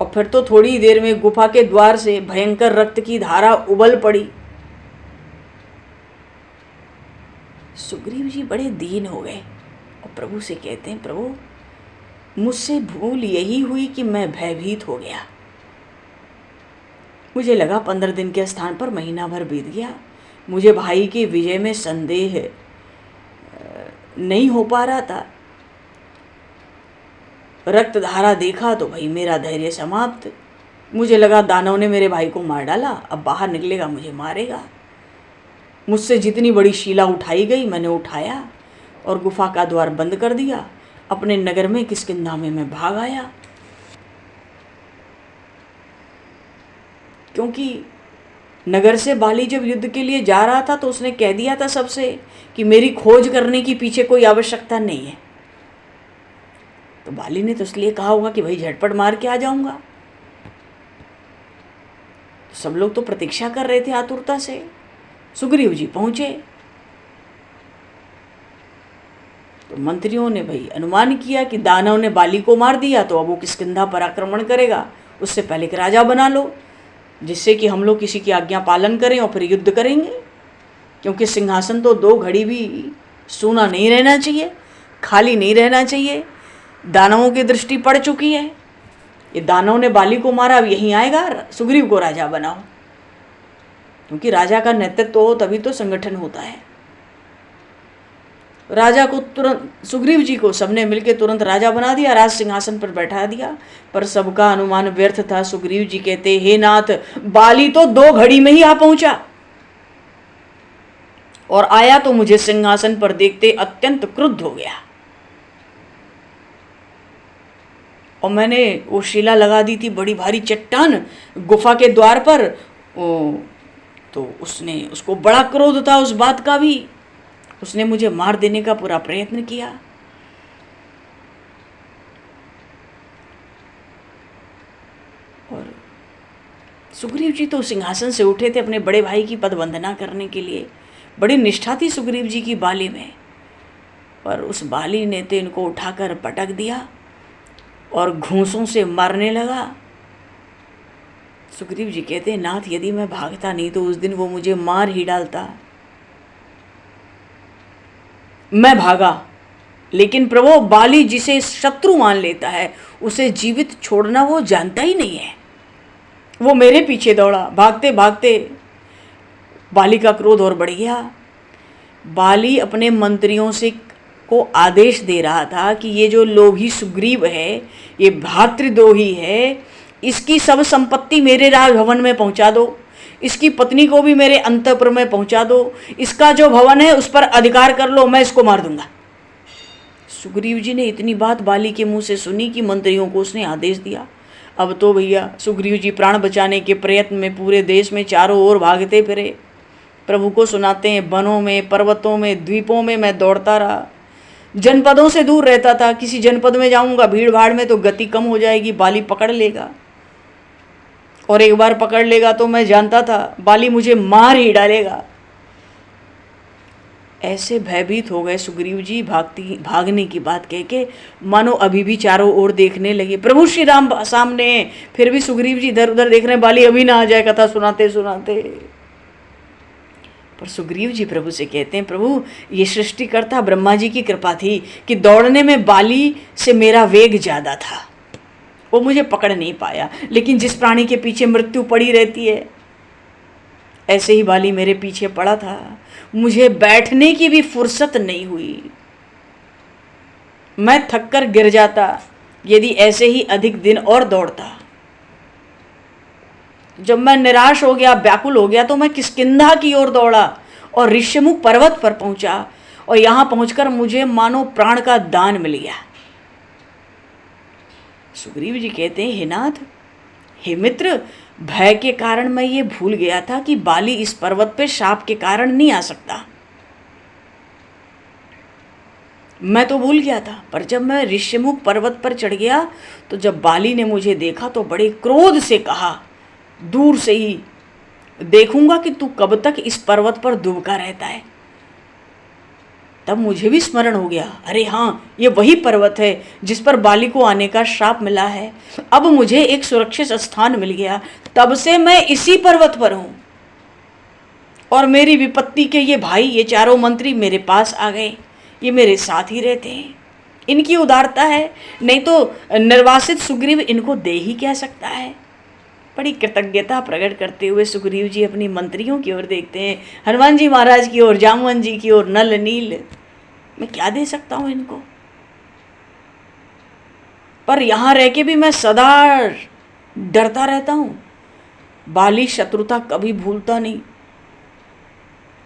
और फिर तो थोड़ी देर में गुफा के द्वार से भयंकर रक्त की धारा उबल पड़ी। सुग्रीव जी बड़े दीन हो गए और प्रभु से कहते हैं, प्रभु मुझसे भूल यही हुई कि मैं भयभीत हो गया। मुझे लगा 15 दिन के स्थान पर महीना भर बीत गया। मुझे भाई के विजय में संदेह नहीं हो पा रहा था। रक्त धारा देखा तो भाई मेरा धैर्य समाप्त। मुझे लगा दानव ने मेरे भाई को मार डाला, अब बाहर निकलेगा मुझे मारेगा। मुझसे जितनी बड़ी शीला उठाई गई मैंने उठाया और गुफा का द्वार बंद कर दिया। अपने नगर में किष्किंधा में मैं भाग आया, क्योंकि नगर से बाली जब युद्ध के लिए जा रहा था तो उसने कह दिया था सबसे कि मेरी खोज करने की पीछे कोई आवश्यकता नहीं है। तो बाली ने तो इसलिए कहा होगा कि भाई झटपट मार के आ जाऊंगा। तो सब लोग तो प्रतीक्षा कर रहे थे आतुरता से। सुग्रीव जी पहुंचे तो मंत्रियों ने भाई अनुमान किया कि दानव ने बाली को मार दिया तो अब वो किष्किंधा पर आक्रमण करेगा। उससे पहले कि राजा बना लो, जिससे कि हम लोग किसी की आज्ञा पालन करें और फिर युद्ध करेंगे। क्योंकि सिंहासन तो 2 घड़ी भी सूना नहीं रहना चाहिए, खाली नहीं रहना चाहिए। दानवों की दृष्टि पड़ चुकी है। ये दानव ने बाली को मारा, अब यहीं आएगा सुग्रीव को राजा बनाओ। क्योंकि राजा का नेतृत्व हो तभी तो संगठन होता है। राजा को तुरंत सुग्रीव जी को सबने मिलकर तुरंत राजा बना दिया, राज सिंहासन पर बैठा दिया। पर सबका अनुमान व्यर्थ था। सुग्रीव जी कहते, हे नाथ, बाली तो 2 घड़ी में ही आ पहुंचा और आया तो मुझे सिंहासन पर देखते अत्यंत क्रुद्ध हो गया। और मैंने वो शिला लगा दी थी, बड़ी भारी चट्टान गुफा के द्वार पर। तो उसने, उसको बड़ा क्रोध था उस बात का भी। उसने मुझे मार देने का पूरा प्रयत्न किया। और सुग्रीव जी तो सिंहासन से उठे थे अपने बड़े भाई की पद वंदना करने के लिए। बड़ी निष्ठा थी सुग्रीव जी की बाली में। पर उस बाली ने तो इनको उठाकर पटक दिया और घूंसों से मारने लगा। सुग्रीव जी कहते हैं, नाथ, यदि मैं भागता नहीं तो उस दिन वो मुझे मार ही डालता। मैं भागा, लेकिन प्रभु बाली जिसे शत्रु मान लेता है उसे जीवित छोड़ना वो जानता ही नहीं है। वो मेरे पीछे दौड़ा। भागते भागते बाली का क्रोध और बढ़ गया। बाली अपने मंत्रियों से को आदेश दे रहा था कि ये जो लोभी सुग्रीव है, ये भातृद्रोही है, इसकी सब संपत्ति मेरे राजभवन में पहुंचा दो, इसकी पत्नी को भी मेरे अंतःपुर में पहुंचा दो, इसका जो भवन है उस पर अधिकार कर लो, मैं इसको मार दूंगा। सुग्रीव जी ने इतनी बात बाली के मुंह से सुनी कि मंत्रियों को उसने आदेश दिया। अब तो भैया सुग्रीव जी प्राण बचाने के प्रयत्न में पूरे देश में चारों ओर भागते फिरे। प्रभु को सुनाते हैं, वनों में, पर्वतों में, द्वीपों में मैं दौड़ता रहा। जनपदों से दूर रहता था। किसी जनपद में जाऊंगा, भीड़ भाड़ में तो गति कम हो जाएगी, बाली पकड़ लेगा। और एक बार पकड़ लेगा तो मैं जानता था बाली मुझे मार ही डालेगा। ऐसे भयभीत हो गए सुग्रीव जी भागने की बात कह के, मानो अभी भी चारों ओर देखने लगे। प्रभु श्री राम सामने, फिर भी सुग्रीव जी इधर उधर देख रहे हैं, बाली अभी ना आ जाए कथा सुनाते सुनाते। पर सुग्रीव जी प्रभु से कहते हैं, प्रभु ये सृष्टिकर्ता ब्रह्मा जी की कृपा थी कि दौड़ने में बाली से मेरा वेग ज़्यादा था, वो मुझे पकड़ नहीं पाया। लेकिन जिस प्राणी के पीछे मृत्यु पड़ी रहती है, ऐसे ही बाली मेरे पीछे पड़ा था। मुझे बैठने की भी फुर्सत नहीं हुई। मैं थक कर गिर जाता यदि ऐसे ही अधिक दिन और दौड़ता। जब मैं निराश हो गया, व्याकुल हो गया, तो मैं किष्किंधा की ओर दौड़ा और ऋष्यमुख पर्वत पर पहुंचा। और यहाँ पहुंचकर मुझे मानो प्राण का दान मिल गया। सुग्रीव जी कहते हैं, हे नाथ, हे मित्र, भय के कारण मैं ये भूल गया था कि बाली इस पर्वत पे शाप के कारण नहीं आ सकता। मैं तो भूल गया था, पर जब मैं ऋष्यमुख पर्वत पर चढ़ गया तो जब बाली ने मुझे देखा तो बड़े क्रोध से कहा, दूर से ही देखूंगा कि तू कब तक इस पर्वत पर दुबका रहता है। तब मुझे भी स्मरण हो गया, अरे हाँ, ये वही पर्वत है जिस पर बाली को आने का श्राप मिला है। अब मुझे एक सुरक्षित स्थान मिल गया, तब से मैं इसी पर्वत पर हूँ। और मेरी विपत्ति के ये भाई, ये चारों मंत्री मेरे पास आ गए, ये मेरे साथ ही रहते हैं। इनकी उदारता है, नहीं तो निर्वासित सुग्रीव इनको दे ही क्या सकता है। बड़ी कृतज्ञता प्रकट करते हुए सुग्रीव जी अपनी मंत्रियों की ओर देखते हैं, हनुमान जी महाराज की ओर, जामवन जी की ओर, नल नील, मैं क्या दे सकता हूँ इनको। पर यहाँ रह के भी मैं सदा डरता रहता हूँ। बाली शत्रुता कभी भूलता नहीं,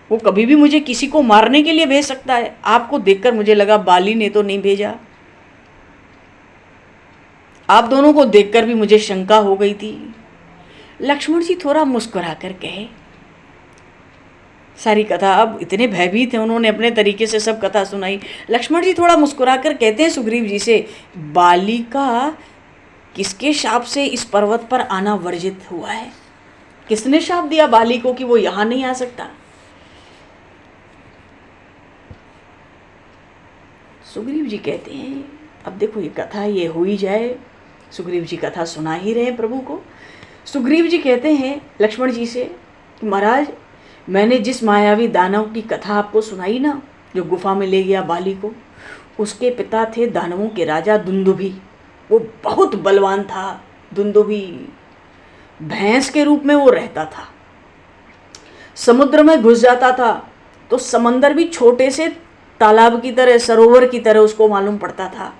वो कभी भी मुझे किसी को मारने के लिए भेज सकता है। आपको देखकर मुझे लगा बाली ने तो नहीं भेजा। आप दोनों को देखकर भी मुझे शंका हो गई थी। लक्ष्मण जी थोड़ा मुस्कुराकर कहे, सारी कथा, अब इतने भयभीत हैं, उन्होंने अपने तरीके से सब कथा सुनाई। लक्ष्मण जी थोड़ा मुस्कुराकर कहते हैं सुग्रीव जी से, बाली का किसके शाप से इस पर्वत पर आना वर्जित हुआ है? किसने शाप दिया बाली को कि वो यहां नहीं आ सकता? सुग्रीव जी कहते हैं, अब देखो ये कथा ये हो ही जाए। सुग्रीव जी कथा सुना ही रहे प्रभु को। सुग्रीव जी कहते हैं लक्ष्मण जी से कि महाराज, मैंने जिस मायावी दानव की कथा आपको सुनाई ना, जो गुफा में ले गया बाली को, उसके पिता थे दानवों के राजा दुंदुभी। वो बहुत बलवान था। दुंदुभी भैंस के रूप में वो रहता था, समुद्र में घुस जाता था तो समंदर भी छोटे से तालाब की तरह, सरोवर की तरह उसको मालूम पड़ता था,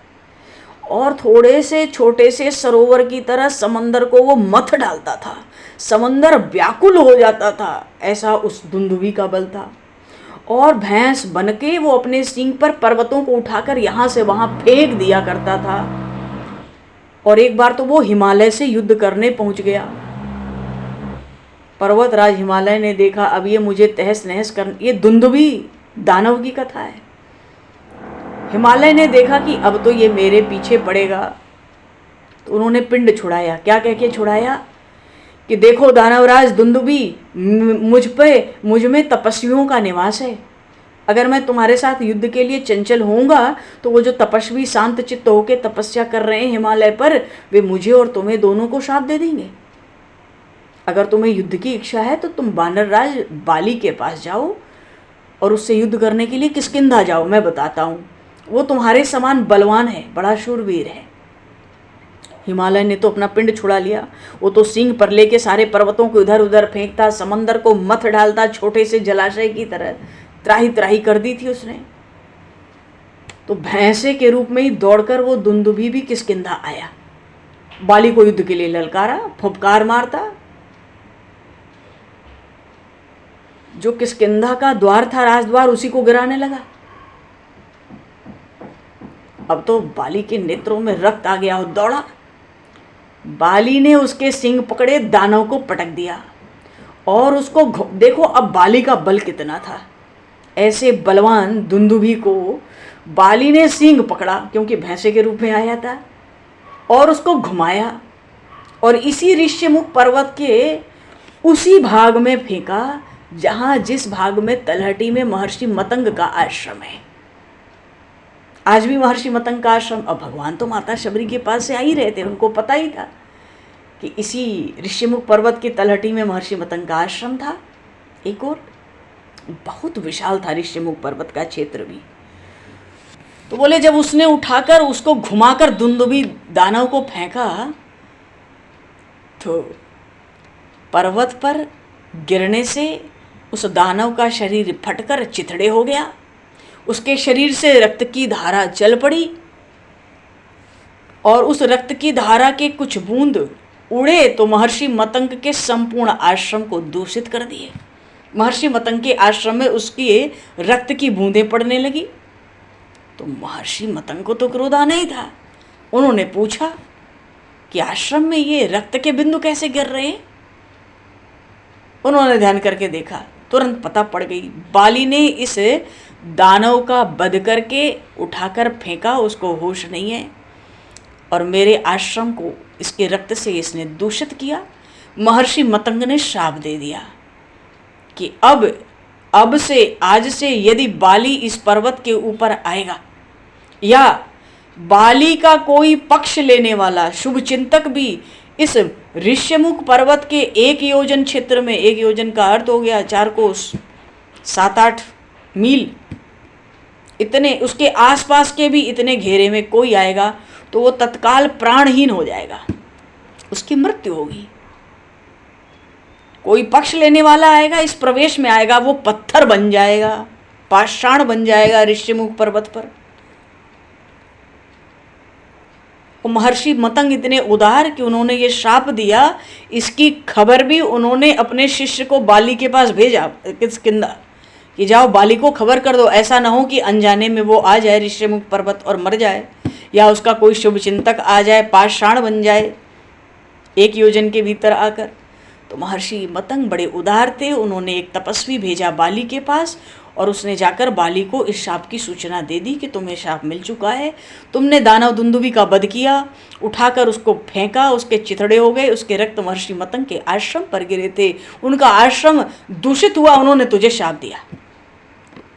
और थोड़े से छोटे से सरोवर की तरह समंदर को वो मथ डालता था। समंदर व्याकुल हो जाता था, ऐसा उस दुंदुभी का बल था। और भैंस बनके वो अपने सींग पर पर्वतों को उठाकर यहाँ से वहाँ फेंक दिया करता था। और एक बार तो वो हिमालय से युद्ध करने पहुँच गया। पर्वतराज हिमालय ने देखा, अब ये मुझे तहस नहस कर, ये दुंदुभी दानव की कथा है। हिमालय ने देखा कि अब तो ये मेरे पीछे पड़ेगा, तो उन्होंने पिंड छुड़ाया। क्या कह के छुड़ाया कि देखो दानवराज दुंदुभी, मुझ में तपस्वियों का निवास है। अगर मैं तुम्हारे साथ युद्ध के लिए चंचल होऊंगा तो वो जो तपस्वी शांत चित्त होकर तपस्या कर रहे हैं हिमालय पर, वे मुझे और तुम्हें दोनों को शाप दे देंगे। अगर तुम्हें युद्ध की इच्छा है तो तुम वानरराज बाली के पास जाओ और उससे युद्ध करने के लिए किष्किंधा जाओ। मैं बताता हूँ, वो तुम्हारे समान बलवान है, बड़ा शूरवीर है। हिमालय ने तो अपना पिंड छुड़ा लिया। वो तो सिंह पर लेके सारे पर्वतों को इधर उधर फेंकता, समंदर को मथ डालता, छोटे से जलाशय की तरह त्राही त्राही कर दी थी उसने। तो भैंसे के रूप में ही दौड़कर वो दुंदुभी भी किष्किंधा आया, बाली को युद्ध के लिए ललकारा, फुफकार मारता। जो किष्किंधा का द्वार था, राजद्वार, उसी को गिराने लगा। अब तो बाली के नेत्रों में रक्त आ गया और दौड़ा। बाली ने उसके सिंग पकड़े, दानव को पटक दिया और उसको देखो अब बाली का बल कितना था। ऐसे बलवान दुंदुभी को बाली ने सिंग पकड़ा, क्योंकि भैंसे के रूप में आया था, और उसको घुमाया और इसी ऋष्यमुख पर्वत के उसी भाग में फेंका जहाँ जिस भाग में तलहटी में महर्षि मतंग का आश्रम है। आज भी महर्षि मतंग का आश्रम, अब भगवान तो माता शबरी के पास से आ ही रहे थे, उनको पता ही था कि इसी ऋष्यमुख पर्वत की तलहटी में महर्षि मतंग का आश्रम था। एक और बहुत विशाल था ऋष्यमुख पर्वत का क्षेत्र भी। तो बोले जब उसने उठाकर उसको घुमाकर दुंदुभी दानव को फेंका तो पर्वत पर गिरने से उस दानव का शरीर फटकर चिथड़े हो गया। उसके शरीर से रक्त की धारा चल पड़ी और उस रक्त की धारा के कुछ बूंद उड़े तो महर्षि मतंग के संपूर्ण आश्रम को दूषित कर दिए। महर्षि मतंग के आश्रम में उसकी रक्त की बूंदें पड़ने लगी। तो महर्षि मतंग को तो क्रोध आना ही था। उन्होंने पूछा कि आश्रम में ये रक्त के बिंदु कैसे गिर रहे हैं। उन्होंने ध्यान करके देखा, तुरंत पता पड़ गई, बाली ने इस दानव का वध करके उठाकर फेंका, उसको होश नहीं है, और मेरे आश्रम को इसके रक्त से इसने दूषित किया। महर्षि मतंग ने श्राप दे दिया कि अब से, आज से यदि बाली इस पर्वत के ऊपर आएगा या बाली का कोई पक्ष लेने वाला शुभ चिंतक भी इस ऋष्यमुख पर्वत के 1 योजन क्षेत्र में, 1 योजन का अर्थ हो गया 4 कोस, 7-8 मील, इतने उसके आसपास के भी इतने घेरे में कोई आएगा तो वो तत्काल प्राणहीन हो जाएगा, उसकी मृत्यु होगी। कोई पक्ष लेने वाला आएगा, इस प्रवेश में आएगा, वो पत्थर बन जाएगा, पाषाण बन जाएगा ऋष्यमुख पर्वत पर। महर्षि मतंग इतने उदार कि उन्होंने ये श्राप दिया। इसकी खबर भी उन्होंने अपने शिष्य को बाली के पास भेजा, किष्किंधा, कि जाओ बाली को खबर कर दो, ऐसा ना हो कि अनजाने में वो आ जाए ऋष्यमुख पर्वत और मर जाए, या उसका कोई शुभ चिंतक आ जाए, पाषाण बन जाए 1 योजन के भीतर आकर। तो महर्षि मतंग बड़े उदार थे, उन्होंने एक तपस्वी भेजा बाली के पास, और उसने जाकर बाली को इस शाप की सूचना दे दी कि तुम्हें शाप मिल चुका है, तुमने दानव दुंदुभी का वध किया, उठाकर उसको फेंका, उसके चिथड़े हो गए, उसके रक्त महर्षि मतंग के आश्रम पर गिरे थे, उनका आश्रम दूषित हुआ, उन्होंने तुझे शाप दिया।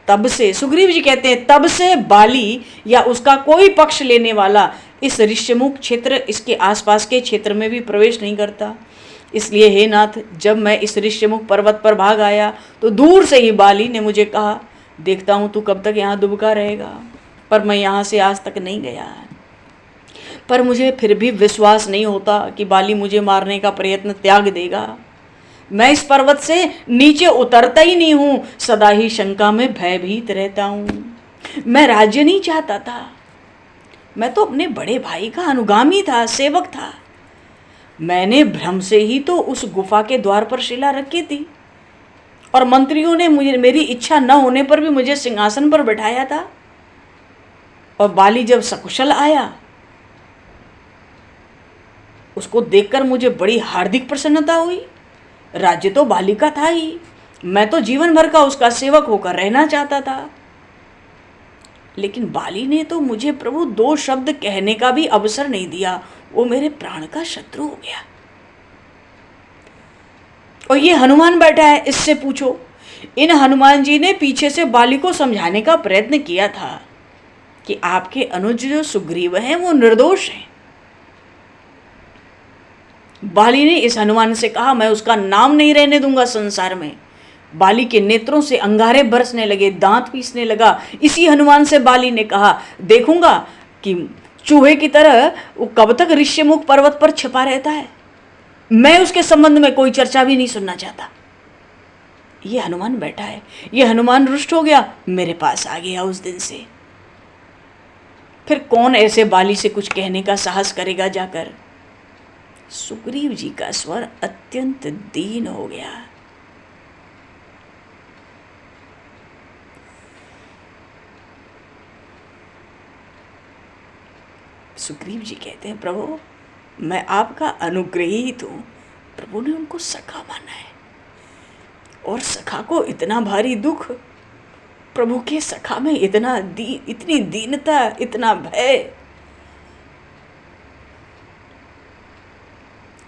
तब से, सुग्रीव जी कहते हैं, तब से बाली या उसका कोई पक्ष लेने वाला इस ऋष्यमुख क्षेत्र, इसके आसपास के क्षेत्र में भी प्रवेश नहीं करता। इसलिए हे नाथ, जब मैं इस ऋष्यमुख पर्वत पर भाग आया तो दूर से ही बाली ने मुझे कहा, देखता हूँ तू कब तक यहाँ दुबका रहेगा, पर मैं यहाँ से आज तक नहीं गया। पर मुझे फिर भी विश्वास नहीं होता कि बाली मुझे मारने का प्रयत्न त्याग देगा। मैं इस पर्वत से नीचे उतरता ही नहीं हूँ, सदा ही शंका में भयभीत रहता हूँ। मैं राज्य नहीं चाहता था, मैं तो अपने बड़े भाई का अनुगामी था, सेवक था। मैंने भ्रम से ही तो उस गुफा के द्वार पर शिला रखी थी, और मंत्रियों ने मेरी इच्छा न होने पर भी मुझे सिंहासन पर बैठाया था। और बाली जब सकुशल आया, उसको देखकर मुझे बड़ी हार्दिक प्रसन्नता हुई। राज्य तो बाली का था ही, मैं तो जीवन भर का उसका सेवक होकर रहना चाहता था। लेकिन बाली ने तो मुझे प्रभु 2 शब्द कहने का भी अवसर नहीं दिया, वो मेरे प्राण का शत्रु हो गया। और ये हनुमान बैठा है, इससे पूछो। इन हनुमान जी ने पीछे से बाली को समझाने का प्रयत्न किया था कि आपके अनुज जो सुग्रीव हैं वो निर्दोष हैं। बाली ने इस हनुमान से कहा, मैं उसका नाम नहीं रहने दूंगा संसार में। बाली के नेत्रों से अंगारे बरसने लगे, दांत पीसने लगा। इसी हनुमान से बाली ने कहा, देखूंगा कि चूहे की तरह वो कब तक ऋष्यमुख पर्वत पर छिपा रहता है, मैं उसके संबंध में कोई चर्चा भी नहीं सुनना चाहता। ये हनुमान बैठा है, ये हनुमान रुष्ट हो गया, मेरे पास आ गया उस दिन से। फिर कौन ऐसे बाली से कुछ कहने का साहस करेगा जाकर। सुग्रीव जी का स्वर अत्यंत दीन हो गया। सुग्रीव जी कहते हैं, प्रभु मैं आपका अनुग्रहित हूँ। प्रभु ने उनको सखा माना है, और सखा को इतना भारी दुख, प्रभु के सखा में इतनी दीनता, इतना भय।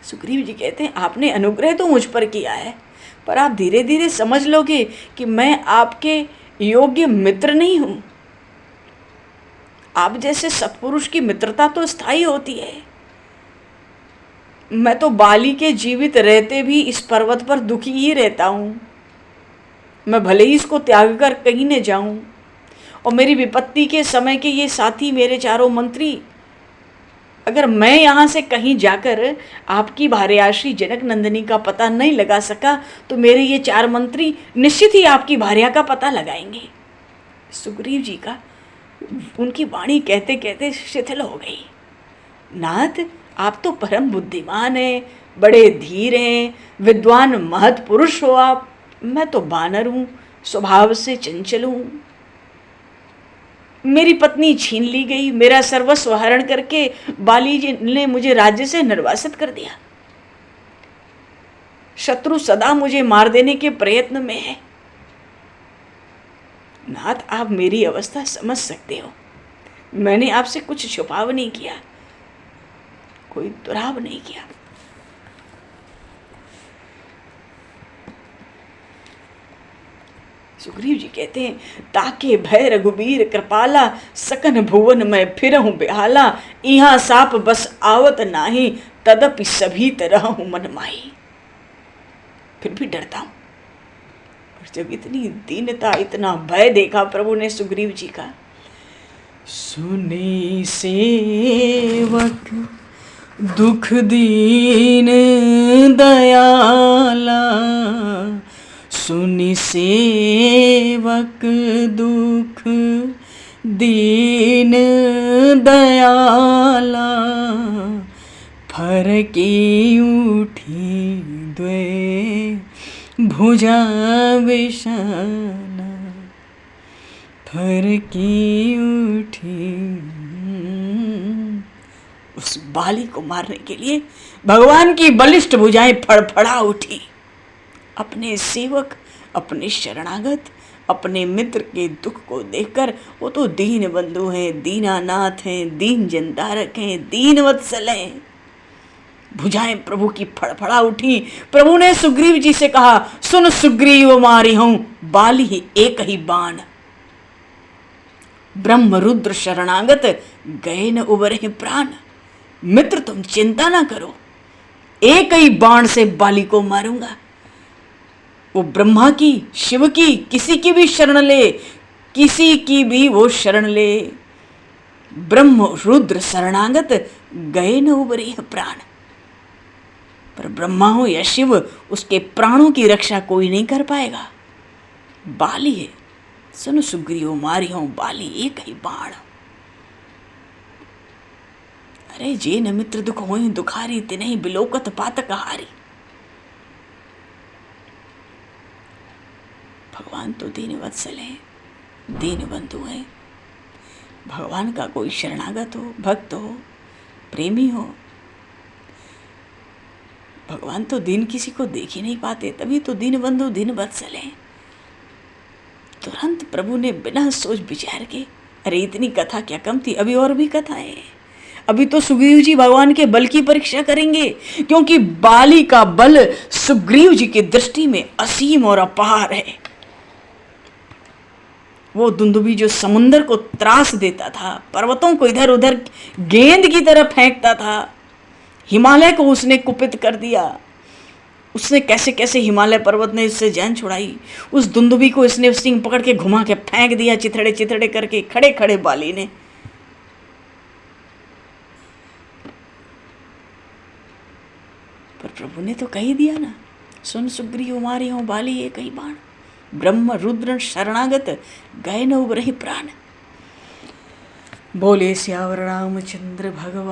सुग्रीव जी कहते हैं, आपने अनुग्रह तो मुझ पर किया है, पर आप धीरे धीरे समझ लोगे कि मैं आपके योग्य मित्र नहीं हूँ। आप जैसे सत्पुरुष की मित्रता तो स्थायी होती है। मैं तो बाली के जीवित रहते भी इस पर्वत पर दुखी ही रहता हूँ। मैं भले ही इसको त्याग कर कहीं न जाऊं, और मेरी विपत्ति के समय के ये साथी, मेरे चारों मंत्री, अगर मैं यहाँ से कहीं जाकर आपकी भार्याश्री जनक नंदिनी का पता नहीं लगा सका, तो मेरे ये 4 मंत्री निश्चित ही आपकी भार्या का पता लगाएंगे। सुग्रीव जी का उनकी वाणी कहते कहते शिथिल हो गई। नाथ, आप तो परम बुद्धिमान हैं, बड़े धीर हैं, विद्वान महत पुरुष हो आप। मैं तो बानर हूँ, स्वभाव से चंचल हूँ। मेरी पत्नी छीन ली गई, मेरा सर्वस्व हरण करके बाली जी ने मुझे राज्य से निर्वासित कर दिया। शत्रु सदा मुझे मार देने के प्रयत्न में है। नाथ, आप मेरी अवस्था समझ सकते हो। मैंने आपसे कुछ छुपाव नहीं किया, कोई दुराव नहीं किया। सुग्रीव जी कहते हैं, ताके भय रघुबीर कृपाला, सकन भुवन में फिरहूं बेहाला, इहाँ साप बस आवत नाही, तदपि सभी तरह हूं मन माही। फिर भी डरता हूं। और जब इतनी दीनता, इतना भय देखा प्रभु ने सुग्रीव जी का, सुने सेवक दुख दीन दयाला, सुनि सेवक दुख दीन दयाला, फरकी उठी द्वे भुजा विशाला, फरकी उठी। उस बाली को मारने के लिए भगवान की बलिष्ठ भुजाएं फड़फड़ा उठी। अपने सेवक, अपने शरणागत, अपने मित्र के दुख को देखकर, वो तो दीन बंधु हैं, दीनानाथ हैं, दीन जनतारक हैं, दीन वत्सल हैं। भुजाएं प्रभु की फड़फड़ा उठी। प्रभु ने सुग्रीव जी से कहा, सुन सुग्रीव मारी हूं बाली ही एक ही बाण, ब्रह्म रुद्र शरणागत गए न उबरे प्राण। मित्र, तुम चिंता ना करो, एक ही बाण से बाली को मारूंगा। वो ब्रह्मा की, शिव की, किसी की भी शरण ले, किसी की भी वो शरण ले, ब्रह्म रुद्र शरणागत गए न उबरे प्राण। पर ब्रह्मा हो या शिव, उसके प्राणों की रक्षा कोई नहीं कर पाएगा। बाली है, सुनो सुग्रीव मारी हूं बाली एक ही बाण। अरे जे न मित्र दुख होई दुखारी, तिन्हि बिलोकत पातक हारी। भगवान तो दीन वत्सल है, दीन बंधु है। भगवान का कोई शरणागत हो, भक्त हो, प्रेमी हो, भगवान तो दीन किसी को देख ही नहीं पाते, तभी तो दीन बंधु दीन वत्सल है। तुरंत प्रभु ने बिना सोच विचार के, अरे इतनी कथा क्या कम थी, अभी और भी कथा है। अभी तो सुग्रीव जी भगवान के बल की परीक्षा करेंगे, क्योंकि बाली का बल सुग्रीव जी की दृष्टि में असीम और अपार है। वो दुंदुभी जो समुंदर को त्रास देता था, पर्वतों को इधर उधर गेंद की तरह फेंकता था, हिमालय को उसने कुपित कर दिया। उसने कैसे कैसे हिमालय पर्वत ने इससे जान छुड़ाई। उस दुंदुभी को इसने सिंह पकड़ के घुमा के फेंक दिया, चिथड़े चिथड़े करके, खड़े खड़े बाली ने। पर प्रभु ने तो कही दिया ना, सुन सुग्रीव मारी हूं बाली एक ही बाण, ब्रह्म रुद्र शरणागत गए न उबरहि प्राण। बोले सियावर रामचंद्र भगवान।